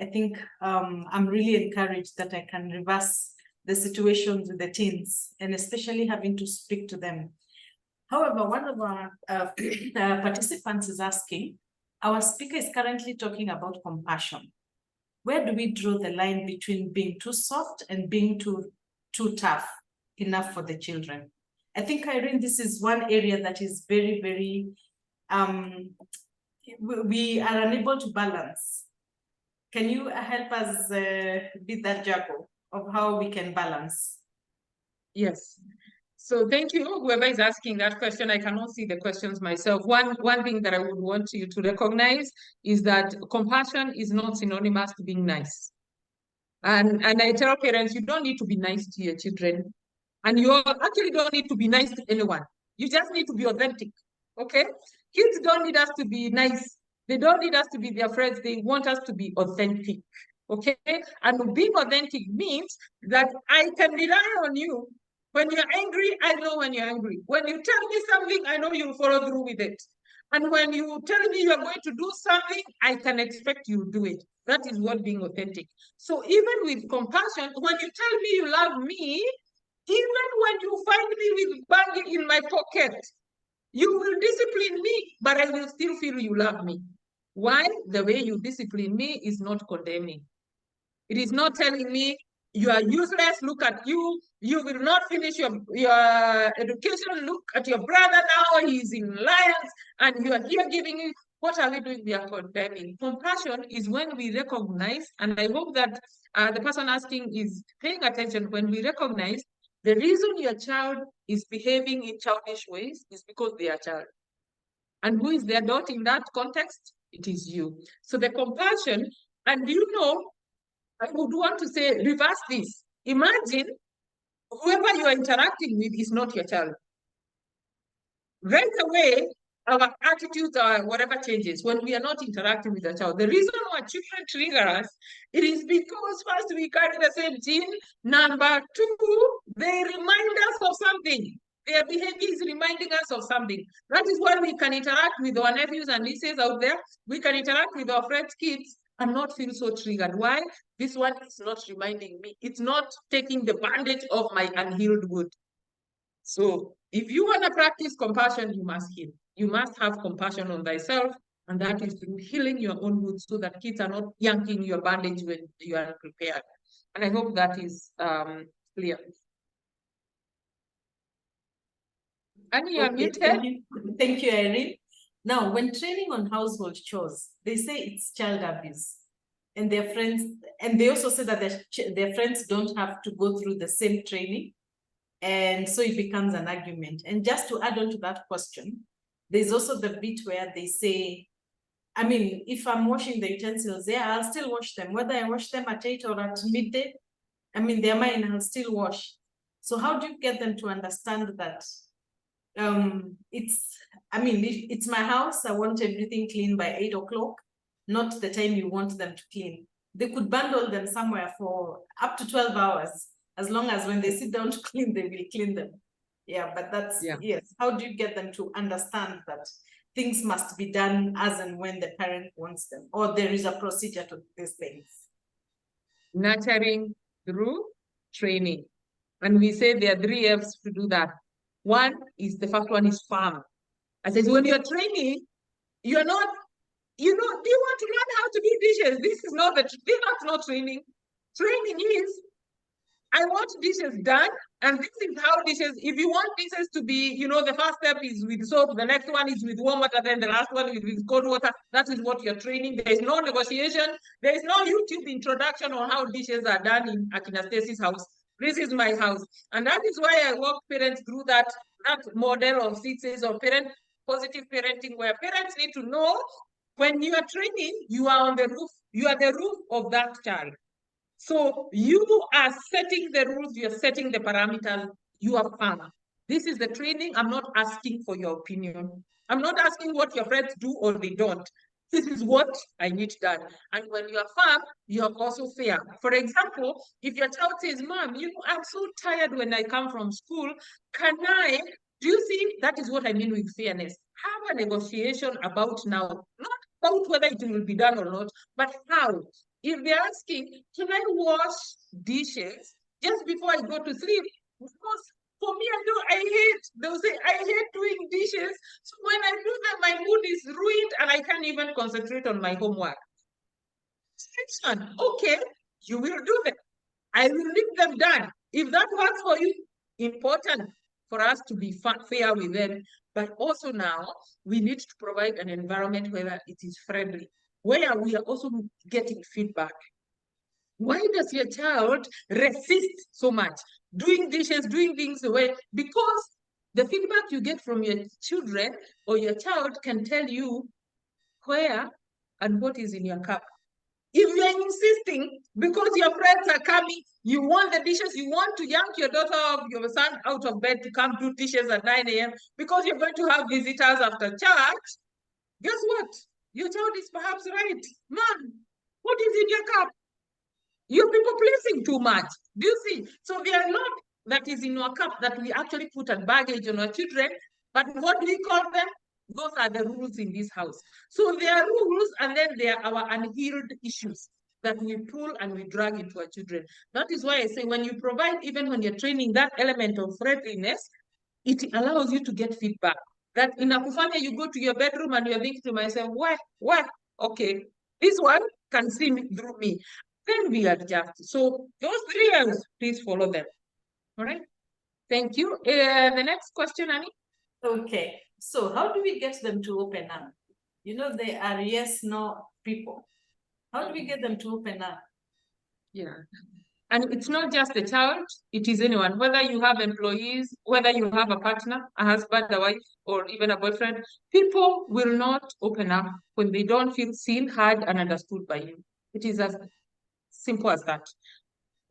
I think I'm really encouraged that I can reverse the situations with the teens, and especially having to speak to them. However, one of our participants is asking, our speaker is currently talking about compassion. Where do we draw the line between being too soft and being too tough enough for the children? I think, Irene, this is one area that is very, very, we are unable to balance. Can you help us be that juggle of how we can balance? Yes. So thank you, whoever is asking that question. I cannot see the questions myself. One thing that I would want you to recognize is that compassion is not synonymous to being nice. And I tell parents, you don't need to be nice to your children. And you actually don't need to be nice to anyone. You just need to be authentic, okay? Kids don't need us to be nice. They don't need us to be their friends. They want us to be authentic, okay? And being authentic means that I can rely on you. When you're angry, I know when you're angry. When you tell me something, I know you'll follow through with it. And when you tell me you're going to do something, I can expect you do it. That is what being authentic. So even with compassion, when you tell me you love me, even when you find me with bag in my pocket, you will discipline me, but I will still feel you love me. Why? The way you discipline me is not condemning. It is not telling me you are useless, look at you, you will not finish your education, look at your brother now, he's in Lions, and you are here giving you, what are we doing? We are condemning. Compassion is when we recognize, and I hope that the person asking is paying attention, when we recognize the reason your child is behaving in childish ways is because they are a child. And who is the adult in that context? It is you. So the compassion, and you know, I would want to say, reverse this. Imagine whoever you are interacting with is not your child. Right away, our attitudes or whatever changes when we are not interacting with the child. The reason why children trigger us, it is because first we carry the same gene. Number two, they remind us of something. Their behavior is reminding us of something. That is why we can interact with our nephews and nieces out there. We can interact with our friends' kids and not feel so triggered. Why? This one is not reminding me. It's not taking the bandage of my unhealed wound. So if you want to practice compassion, you must heal. You must have compassion on thyself, and that is through healing your own wounds so that kids are not yanking your bandage when you are prepared. And I hope that is clear. And you are muted. Thank you, Irene. Now, when training on household chores, they say it's child abuse. And their friends, and they also say that their friends don't have to go through the same training. And so it becomes an argument. And just to add on to that question, there's also the bit where they say, I mean, if I'm washing the utensils there, I'll still wash them. Whether I wash them at 8 or at midday, I mean, they're mine, I'll still wash. So how do you get them to understand that it's my house, I want everything clean by 8 o'clock, not the time you want them to clean. They could bundle them somewhere for up to 12 hours, as long as when they sit down to clean, they will clean them. Yeah, but that's, yes. How do you get them to understand that things must be done as and when the parent wants them, or there is a procedure to these things? Nurturing through training. And we say there are 3 F's to do that. One is, the first one is farm. I said, when you're training, you're not, do you want to learn how to do dishes? This is not not training. Training is, I want dishes done, and this is how dishes, if you want dishes to be, the first step is with soap, the next one is with warm water, then the last one is with cold water. That is what you're training. There is no negotiation. There is no YouTube introduction on how dishes are done in Akina Stacy's house. This is my house. And that is why I walk parents through that model of 6 A's of positive parenting, where parents need to know when you are training, you are on the roof. You are the roof of that child. So you are setting the rules, you're setting the parameters, you are farmer. This is the training. I'm not asking for your opinion. I'm not asking what your friends do or they don't. This is what I need done. And when you are farm, you are also fair. For example, if your child says, Mom, I'm so tired when I come from school. Do you see, that is what I mean with fairness. Have a negotiation about now, not about whether it will be done or not, but how. If they're asking, can I wash dishes just before I go to sleep? Because for me, they'll say, I hate doing dishes. So when I do them, my mood is ruined and I can't even concentrate on my homework. Okay, you will do that. I will leave them done. If that works for you, important for us to be fair with them. But also now, we need to provide an environment where it is friendly, where we are also getting feedback. Why does your child resist so much? Doing dishes, doing things away, because the feedback you get from your children or your child can tell you where and what is in your cup. If you're insisting because your friends are coming, you want the dishes, you want to yank your daughter or your son out of bed to come do dishes at 9 a.m. because you're going to have visitors after church, guess what? Your child is perhaps right. Mom, what is in your cup? You're people pleasing too much. Do you see? So there are not that is in our cup that we actually put as baggage on our children, but what do we call them? Those are the rules in this house. So there are rules, and then there are our unhealed issues that we pull and we drag into our children. That is why I say when you provide, even when you're training that element of friendliness, it allows you to get feedback. That in Akufanya, you go to your bedroom and you're thinking to myself, what? Okay, this one can see me through me. Then we adjust. So those 3 areas, please follow them. All right. Thank you. The next question, Annie. Okay, so how do we get them to open up? You know, they are yes, no people. How do we get them to open up? Yeah. And it's not just the child, it is anyone, whether you have employees, whether you have a partner, a husband, a wife, or even a boyfriend, people will not open up when they don't feel seen, heard, and understood by you. It is as simple as that.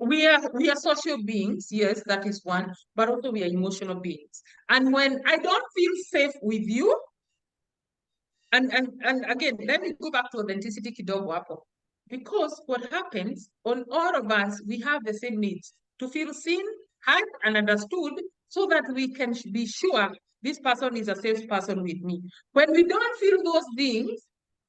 We are social beings, yes, that is one, but also we are emotional beings. And when I don't feel safe with you, and again, let me go back to authenticity kidogo hapo. Because what happens on all of us, we have the same needs to feel seen, heard, and understood so that we can be sure this person is a safe person with me. When we don't feel those things,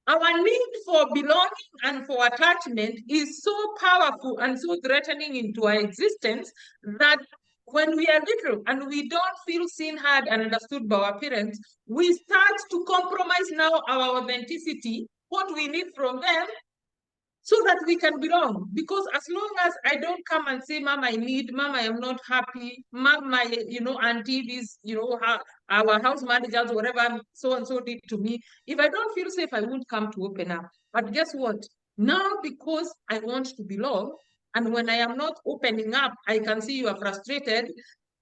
our need for belonging and for attachment is so powerful and so threatening into our existence that when we are little and we don't feel seen, heard, and understood by our parents, we start to compromise now our authenticity, what we need from them, so that we can belong. Because as long as I don't come and say, Mom, I need, Mom, I am not happy, Mom, my, auntie, this, our house managers, whatever so-and-so did to me, if I don't feel safe, I won't come to open up. But guess what? Now, because I want to belong, and when I am not opening up, I can see you are frustrated,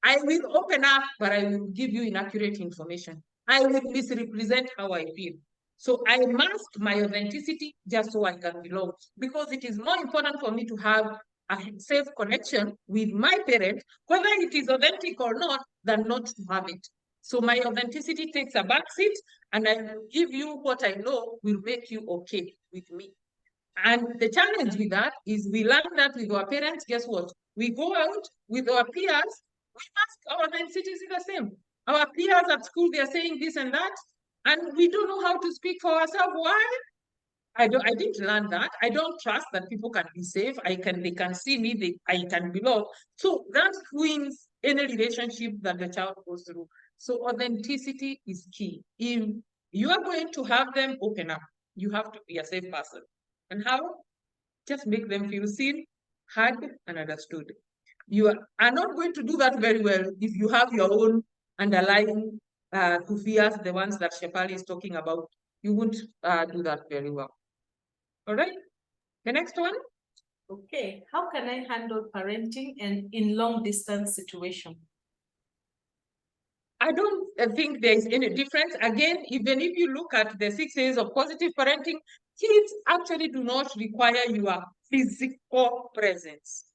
I will open up, but I will give you inaccurate information. I will misrepresent how I feel. So I mask my authenticity just so I can belong, because it is more important for me to have a safe connection with my parent, whether it is authentic or not, than not to have it. So my authenticity takes a backseat, and I will give you what I know will make you okay with me. And the challenge with that is we learn that with our parents. Guess what? We go out with our peers, we ask our authenticity is the same. Our peers at school, they're saying this and that, and we don't know how to speak for ourselves. Why? I didn't learn that. I don't trust that people can be safe. They can see me, I can belong. So that ruins any relationship that the child goes through. So authenticity is key. If you are going to have them open up, you have to be a safe person. And how? Just make them feel seen, heard, and understood. You are not going to do that very well if you have your own underlying fears, the ones that Shefali is talking about. You won't do that very well. All right. The next one. Okay, how can I handle parenting and in long distance situation? I don't think there is any difference. Again, even if you look at the 6 A's of positive parenting, kids actually do not require your physical presence.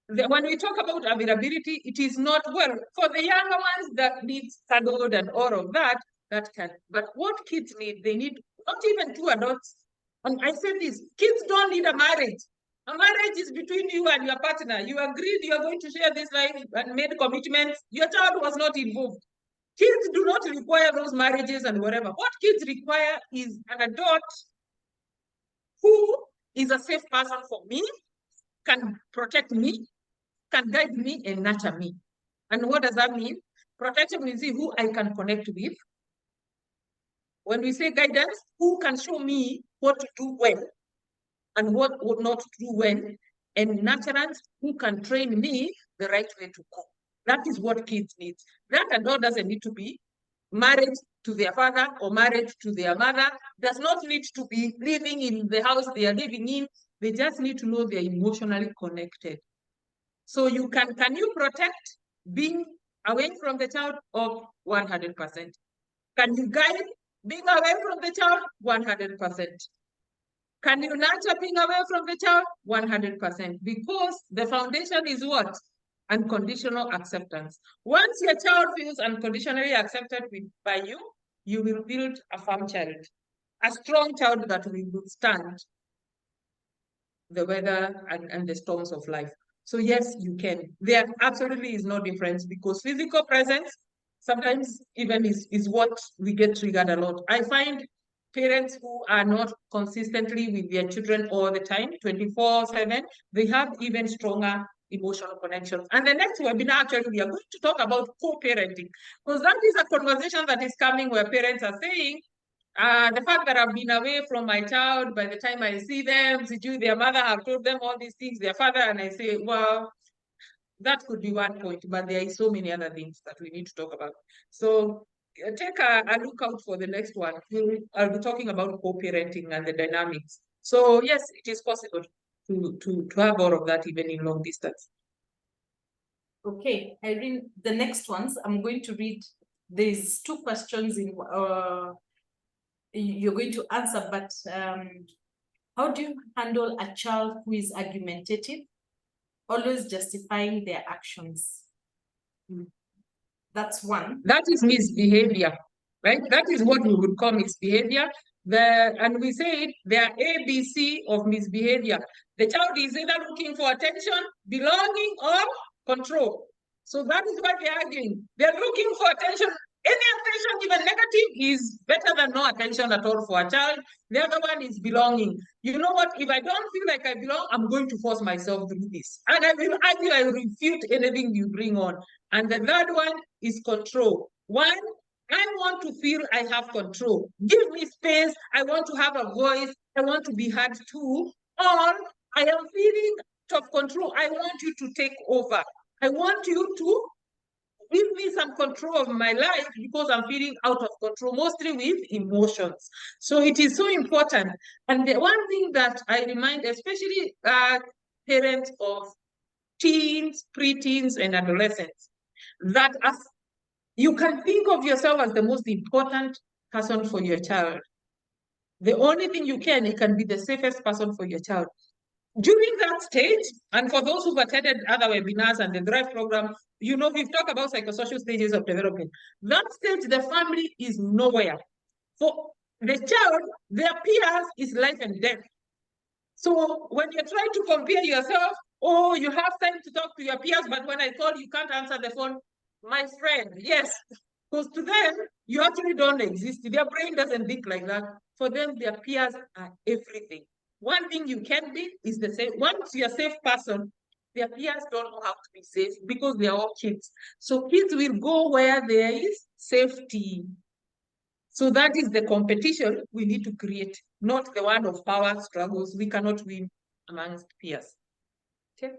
When we talk about availability, it is not, well, for the younger ones that need cuddled and all of that, that can. But what kids need, they need not even two adults. And I said this, kids don't need a marriage. A marriage is between you and your partner. You agreed you are going to share this life and made commitments. Your child was not involved. Kids do not require those marriages and whatever. What kids require is an adult who is a safe person for me, can protect me, can guide me and nurture me. And what does that mean? Protection means who I can connect with. When we say guidance, who can show me what to do well and what would not do well. And nurturance, who can train me the right way to go. That is what kids need. That adult doesn't need to be married to their father or married to their mother, does not need to be living in the house they are living in. They just need to know they're emotionally connected. So can you protect being away from the child? Of 100%. Can you guide being away from the child? 100%. Can you nurture being away from the child? 100%. Because the foundation is what? Unconditional acceptance. Once your child feels unconditionally accepted by you, you will build a firm child, a strong child that will withstand the weather and the storms of life. So yes, you can. There absolutely is no difference, because physical presence sometimes even is what we get triggered a lot. I find parents who are not consistently with their children all the time, 24/7, they have even stronger emotional connections. And the next webinar, actually, we are going to talk about co-parenting, because that is a conversation that is coming where parents are saying, the fact that I've been away from my child, by the time I see them, their mother have told them all these things, their father, and I say, well, that could be one point, but there are so many other things that we need to talk about. So take a look out for the next one. I'll be talking about co-parenting and the dynamics. So yes, it is possible to have all of that even in long distance. Okay, Irene, the next ones I'm going to read. There's 2 questions in you're going to answer, but how do you handle a child who is argumentative, always justifying their actions? That's one. That is misbehavior, right? That is what we would call misbehavior. And we say it, there are ABC of misbehavior. The child is either looking for attention, belonging, or control. So that is what they're arguing. They're looking for attention. Any attention, even negative, is better than no attention at all for a child. The other one is belonging. You know what? If I don't feel like I belong, I'm going to force myself to do this. And I will argue, I will refute anything you bring on. And the third one is control. One, I want to feel I have control. Give me space. I want to have a voice. I want to be heard too. Or I am feeling out of control. I want you to take over. I want you to give me some control of my life because I'm feeling out of control, mostly with emotions. So it is so important. And the one thing that I remind, especially parents of teens, preteens, and adolescents, that as you can think of yourself as the most important person for your child. The only thing you can be the safest person for your child. During that stage, and for those who've attended other webinars and the DRIVE program, you know, we've talked about psychosocial stages of development. That stage, the family is nowhere. For the child, their peers is life and death. So when you try to compare yourself, oh, you have time to talk to your peers, but when I call, you can't answer the phone. My friend, yes, because to them, you actually don't exist. Their brain doesn't think like that. For them, their peers are everything. One thing you can be is the same. Once you're a safe person, their peers don't know how to be safe because they're all kids. So kids will go where there is safety. So that is the competition we need to create, not the one of power struggles. We cannot win amongst peers. Okay.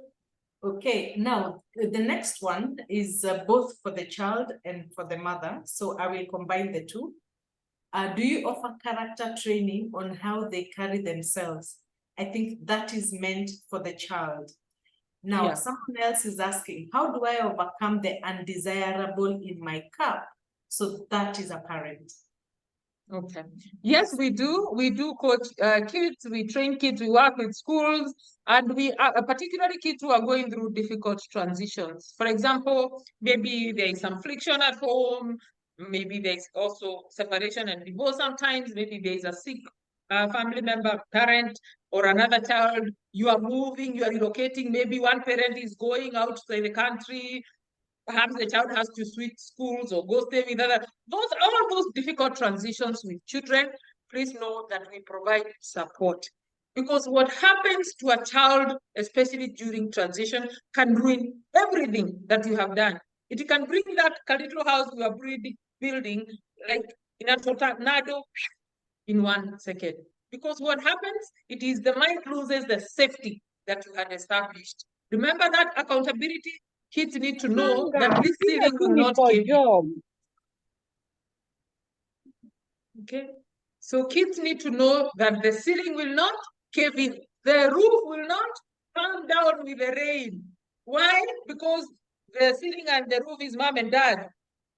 Okay, now the next one is both for the child and for the mother. So I will combine the two. Do you offer character training on how they carry themselves? I think that is meant for the child. Now, Yeah. someone else is asking, how do I overcome the undesirable in my cup? So that is a parent. Okay. Yes, we do. We do coach kids. We train kids. We work with schools, and we are particularly kids who are going through difficult transitions. For example, maybe there is some friction at home. Maybe there is also separation and divorce. Sometimes maybe there is a sick family member, parent, or another child. You are moving. You are relocating. Maybe one parent is going outside the country. Perhaps the child has to switch schools or go stay with other. All those difficult transitions with children, please know that we provide support. Because what happens to a child, especially during transition, can ruin everything that you have done. It can bring that little house you are building like in a tornado in 1 second. Because what happens, it is the mind loses the safety that you had established. Remember that accountability. Kids need to know that this ceiling will not cave in. Okay, so kids need to know that the ceiling will not cave in. The roof will not come down with the rain. Why? Because the ceiling and the roof is mom and dad.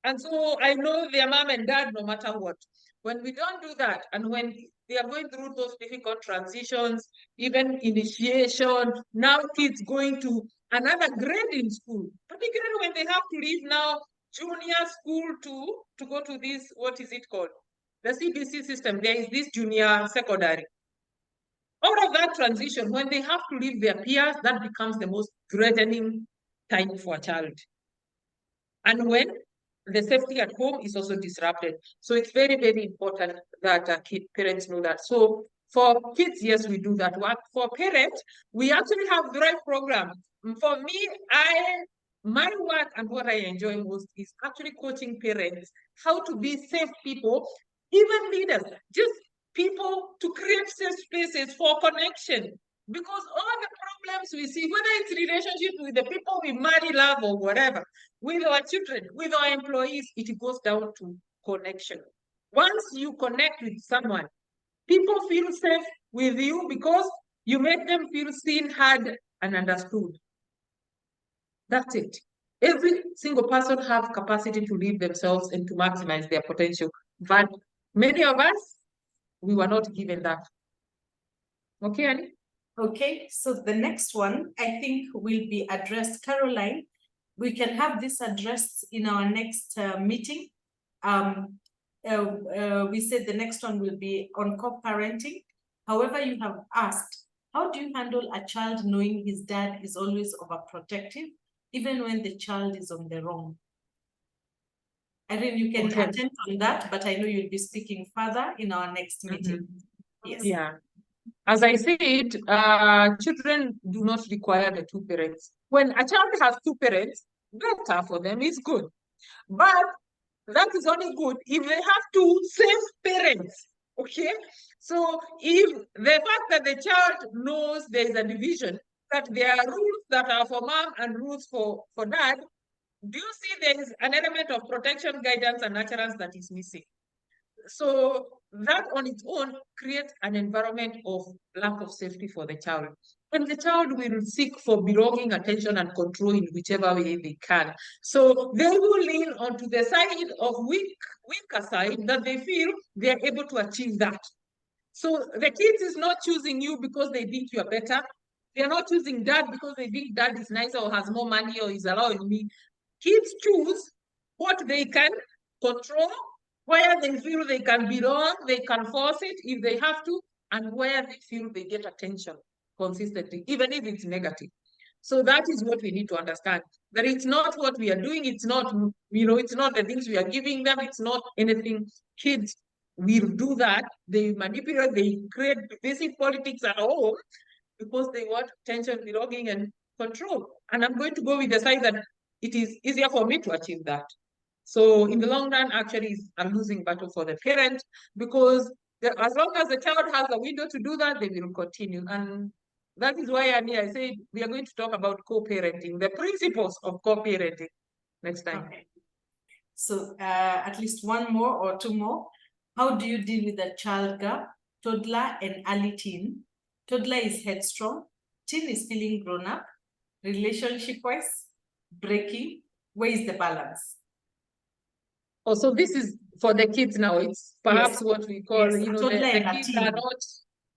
And so I know their mom and dad no matter what. When we don't do that, and when they are going through those difficult transitions, even initiation, now kids going to another grade in school, particularly when they have to leave now junior school to go to this, what is it called? The CBC system, there is this junior secondary. Out of that transition, when they have to leave their peers, that becomes the most threatening time for a child. And when the safety at home is also disrupted. So it's very, very important that parents know that. So for kids, yes, we do that work. For parents, we actually have the right program. For me, my work and what I enjoy most is actually coaching parents how to be safe people, even leaders, just people to create safe spaces for connection. Because all the problems we see, whether it's relationship with the people we marry, love, or whatever, with our children, with our employees, it goes down to connection. Once you connect with someone, people feel safe with you because you make them feel seen, heard, and understood. That's it. Every single person has capacity to live themselves and to maximize their potential. But many of us, we were not given that. Okay, Annie? Okay, so the next one, I think, will be addressed. Caroline, we can have this addressed in our next meeting. We said the next one will be on co-parenting. However, you have asked, how do you handle a child knowing his dad is always overprotective, even when the child is on the wrong? Irene, you can attend on that, but I know you'll be speaking further in our next meeting. Yes. Yeah. As I said, children do not require the two parents. When a child has two parents, better for them, is good. But that is only good if they have two safe parents, okay? So if the fact that the child knows there is a division, that there are rules that are for mom and rules for dad, do you see there is an element of protection, guidance, and nurturance that is missing? So that on its own creates an environment of lack of safety for the child. And the child will seek for belonging, attention, and control in whichever way they can. So they will lean onto the side of weaker side that they feel they are able to achieve that. So the kids is not choosing you because they think you are better. They are not choosing dad because they think dad is nicer or has more money or is allowing me. Kids choose what they can control, where they feel they can belong, they can force it if they have to, and where they feel they get attention consistently, even if it's negative. So that is what we need to understand. That it's not what we are doing, it's not, it's not the things we are giving them, it's not anything. Kids will do that. They manipulate, they create basic politics at home because they want attention, belonging, and control. And I'm going to go with the side that it is easier for me to achieve that. So in the long run, actually, it's a losing battle for the parent because as long as the child has a window to do that, they will continue. And that is why I said we are going to talk about co-parenting, the principles of co-parenting next time. Okay. So at least one more or two more. How do you deal with the child gap, toddler and early teen? Toddler is headstrong, teen is feeling grown up, relationship-wise, breaking. Where is the balance? Oh, so this is for the kids now. It's perhaps what we call, the kids are not.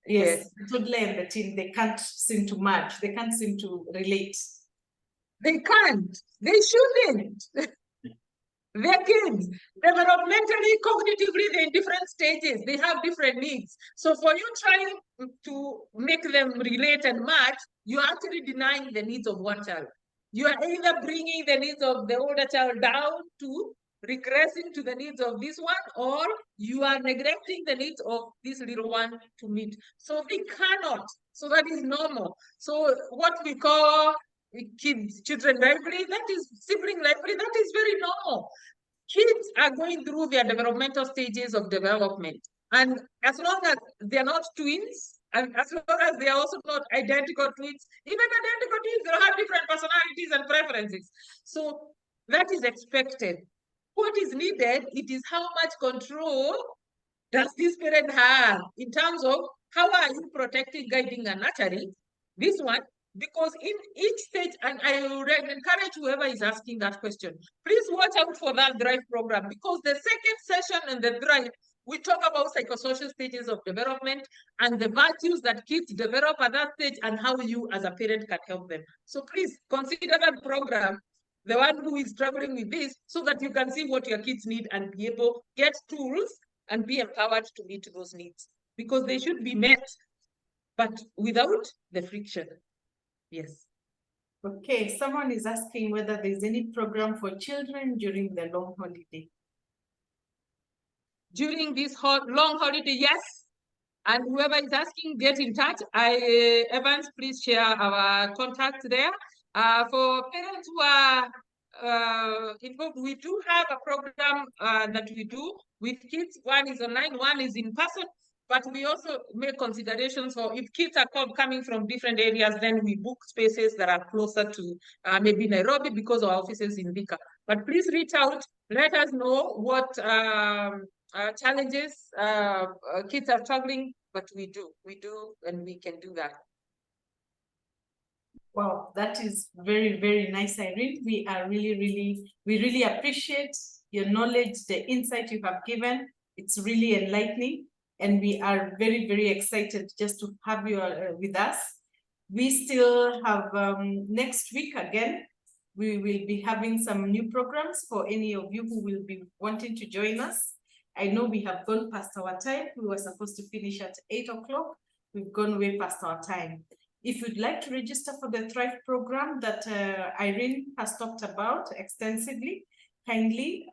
Yes, the toddler and the teen, they can't seem to match. They can't seem to relate. They can't. They shouldn't. They're kids. Developmentally, cognitively, they're in different stages. They have different needs. So for you trying to make them relate and match, you're actually denying the needs of one child. You are either bringing the needs of the older child down to regressing to the needs of this one, or you are neglecting the needs of this little one to meet. So they cannot. So that is normal. So what we call children library, that is sibling library, that is very normal. Kids are going through their developmental stages of development. And as long as they're not twins, and as long as they are also not identical twins, even identical twins, they'll have different personalities and preferences. So that is expected. What is needed, it is how much control does this parent have in terms of how are you protecting, guiding, and nurturing? This one, because in each stage, and I would encourage whoever is asking that question, please watch out for that drive program, because the second session and the drive, we talk about psychosocial stages of development and the virtues that kids develop at that stage and how you as a parent can help them. So please consider that program, the one who is struggling with this, so that you can see what your kids need and be able to get tools and be empowered to meet those needs, because they should be met, but without the friction. Yes. Okay, someone is asking whether there's any program for children during the long holiday. During this long holiday, yes. And whoever is asking, get in touch. Evans, please share our contact there. For parents who are involved, we do have a program that we do with kids. One is online, one is in person. But we also make considerations for if kids are coming from different areas, then we book spaces that are closer to maybe Nairobi, because our office is in Thika. But please reach out, let us know what challenges kids are struggling, but we do, and we can do that. Wow, that is very, very nice, Irene. We are we really appreciate your knowledge, the insight you have given. It's really enlightening. And we are very, very excited just to have you with us. We still have next week again, we will be having some new programs for any of you who will be wanting to join us. I know we have gone past our time. We were supposed to finish at 8 o'clock. We've gone way past our time. If you'd like to register for the Thrive program that Irene has talked about extensively, kindly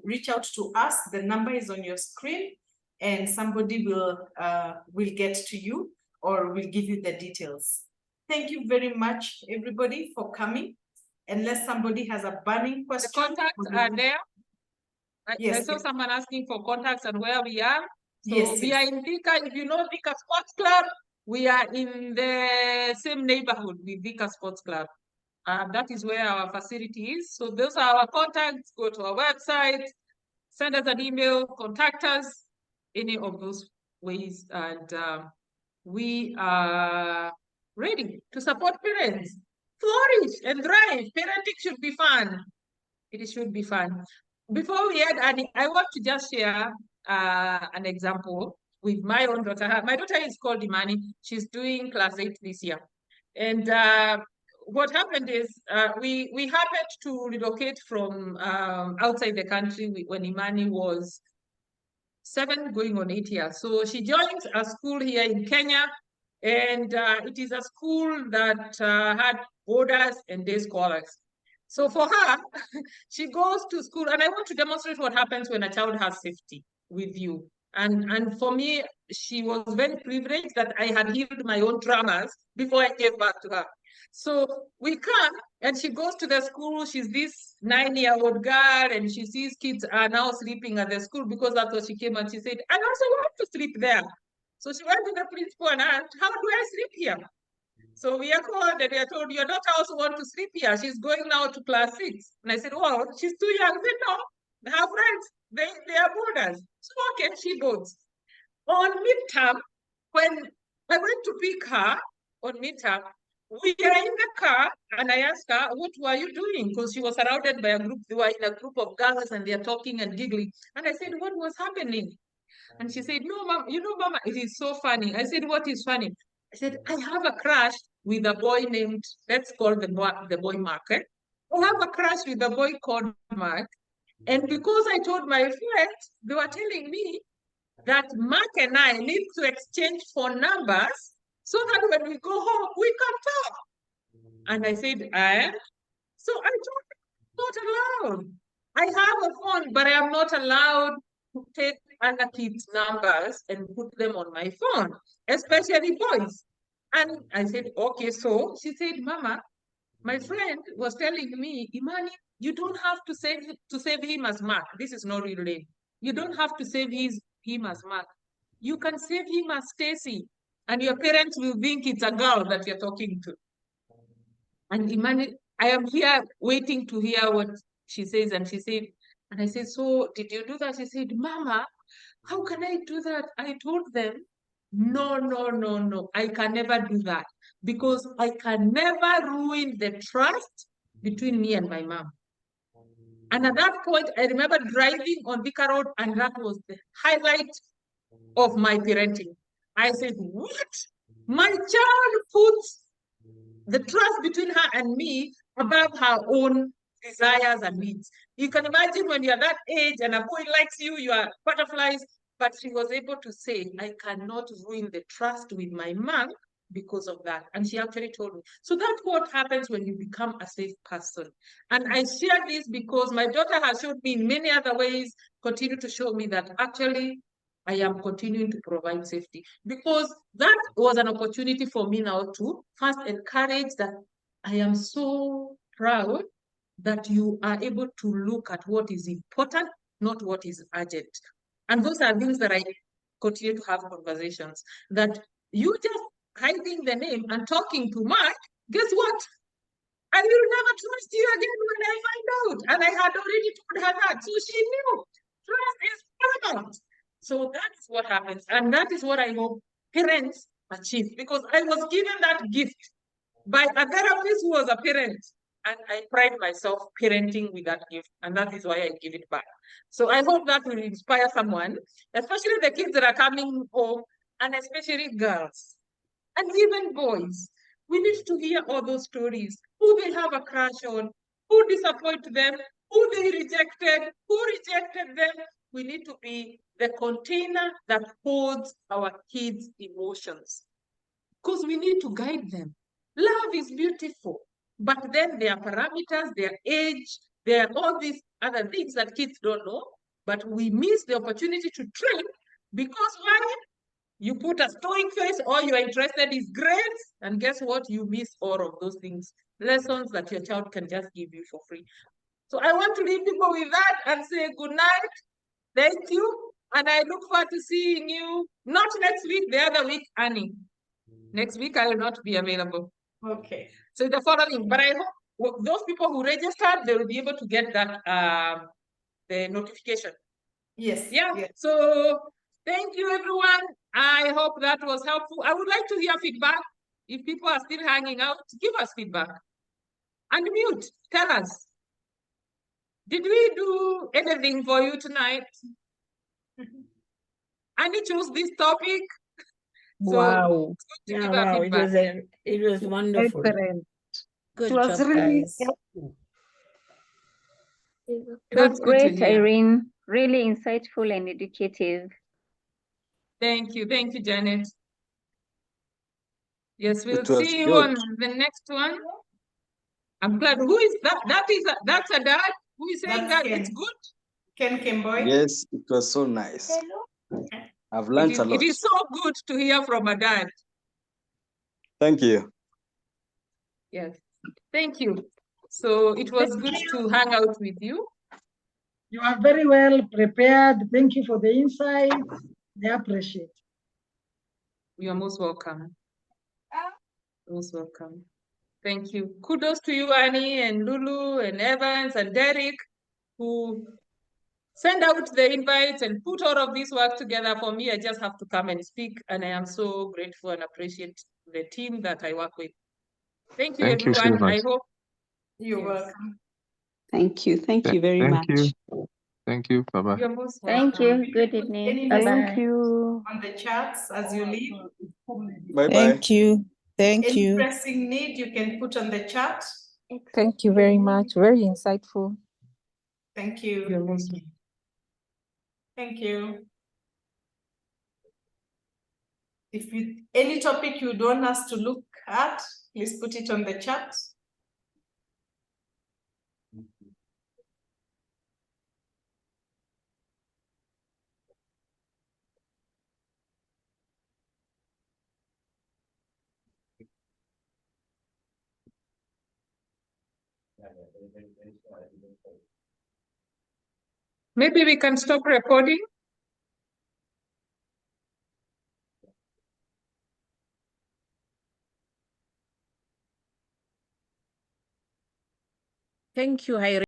reach out to us. The number is on your screen, and somebody will get to you or will give you the details. Thank you very much, everybody, for coming. Unless somebody has a burning question. The contacts are there. Yes, I saw someone asking for contacts and where we are. So yes, we are in Thika. If you know Thika Sports Club, we are in the same neighborhood with Thika Sports Club. That is where our facility is. So those are our contacts. Go to our website, send us an email, contact us, any of those ways. And we are ready to support parents. Flourish and thrive. Parenting should be fun. It should be fun. Before we add Annie, I want to just share an example with my own daughter. My daughter is called Imani. She's doing class 8 this year. And what happened is we happened to relocate from outside the country when Imani was 7 going on 8 years. So she joins a school here in Kenya, and it is a school that had boarders and day scholars. So for her, she goes to school, and I want to demonstrate what happens when a child has safety with you. And for me, she was very privileged that I had healed my own traumas before I came back to her. So we come, and she goes to the school. She's this 9-year-old girl, and she sees kids are now sleeping at the school, because that's what she came, and she said, I also want to sleep there. So she went to the principal and asked, how do I sleep here? So we are called and we are told, your daughter also wants to sleep here. She's going now to class 6. And I said, well, she's too young. I said, no, her friends, they are boarders. So okay, she goes. On midterm, when I went to pick her on midterm, we are in the car, and I asked her, what were you doing? Because she was surrounded by a group. They were in a group of girls, and they're talking and giggling. And I said, what was happening? And she said, no, Mom, Mama, it is so funny. I said, what is funny? I said, I have a crush with a boy named, let's call the boy Mark. I have a crush with a boy called Mark. And because I told my friends, they were telling me that Mark and I need to exchange phone numbers so that when we go home, we can talk. And I said, so I told them, not allowed. I have a phone, but I am not allowed to take other kids' numbers and put them on my phone, especially boys. And I said, okay, so she said, Mama, my friend was telling me, Imani, you don't have to save him as Mark. This is not real name. You don't have to save him as Mark. You can save him as Stacy, and your parents will think it's a girl that you're talking to. And Imani, I am here waiting to hear what she says. And she said, and I said, so did you do that? She said, Mama, how can I do that? I told them No, no, no, no. I can never do that because I can never ruin the trust between me and my mom. And at that point, I remember driving on Vika Road, and that was the highlight of my parenting. I said, what? My child puts the trust between her and me above her own desires and needs. You can imagine when you're that age and a boy likes you, you are butterflies, but she was able to say, I cannot ruin the trust with my mom because of that. And she actually told me. So that's what happens when you become a safe person. And I share this because my daughter has showed me in many other ways, continue to show me that actually I am continuing to provide safety, because that was an opportunity for me now to first encourage that I am so proud that you are able to look at what is important, not what is urgent. And those are things that I continue to have conversations, that you just hiding the name and talking to Mark, guess what? I will never trust you again when I find out. And I had already told her that. So she knew trust is paramount. So that's what happens. And that is what I hope parents achieve, because I was given that gift by a therapist who was a parent. And I pride myself parenting with that gift. And that is why I give it back. So I hope that will inspire someone, especially the kids that are coming home, and especially girls and even boys. We need to hear all those stories, who they have a crush on, who disappointed them, who they rejected, who rejected them. We need to be the container that holds our kids' emotions, because we need to guide them. Love is beautiful, but then there are parameters, their age, there are all these other things that kids don't know, but we miss the opportunity to train because why? You put a stoic face, all you're interested is grades, and guess what? You miss all of those things, lessons that your child can just give you for free. So I want to leave people with that and say good night. Thank you. And I look forward to seeing you, not next week, the other week, Annie. Next week, I will not be available. Okay. So the following, but I hope those people who registered, they will be able to get that, the notification. Yes. Yeah. Yes. So thank you, everyone. I hope that was helpful. I would like to hear feedback. If people are still hanging out, give us feedback. Unmute. Tell us. Did we do anything for you tonight? Annie chose this topic. So Wow. to Yeah, give wow. her feedback. It was wonderful. Excellent. Good It was job, really guys. helpful. It was That's good to great, hear. Irene. Really insightful and educative. Thank you. Thank you, Janet. Yes, we'll It was see you good. on the next one. I'm glad. Who is that? That's a dad who is saying That's that Ken. it's good. Ken Kimboy. Yes, it was so nice. I've It learned a lot. is so good to hear from a dad. Thank you. Yes. Thank you. So it was good to hang out with you. You are very well prepared. Thank you for the insights. I appreciate. You are most welcome. Most welcome. Thank you. Kudos to you, Annie, and Lulu, and Evans, and Derek, who send out the invites and put all of this work together. For me, I just have to come and speak, and I am so grateful and appreciate the team that I work with. Thank you, everyone. I hope You're Yes. welcome. Thank you. Thank you very much. Thank you. Bye-bye. you're most welcome. Thank you. Good evening. Any Bye-bye. messages you. on the chats as you leave? Bye bye. Thank you. Thank Any you. pressing need you can put on the chat. Thank you very much. Very insightful. Thank You're you. most welcome. Thank you. If you any topic you want us to look at, please put it on the chat. Maybe we can stop recording. Thank you, Irene.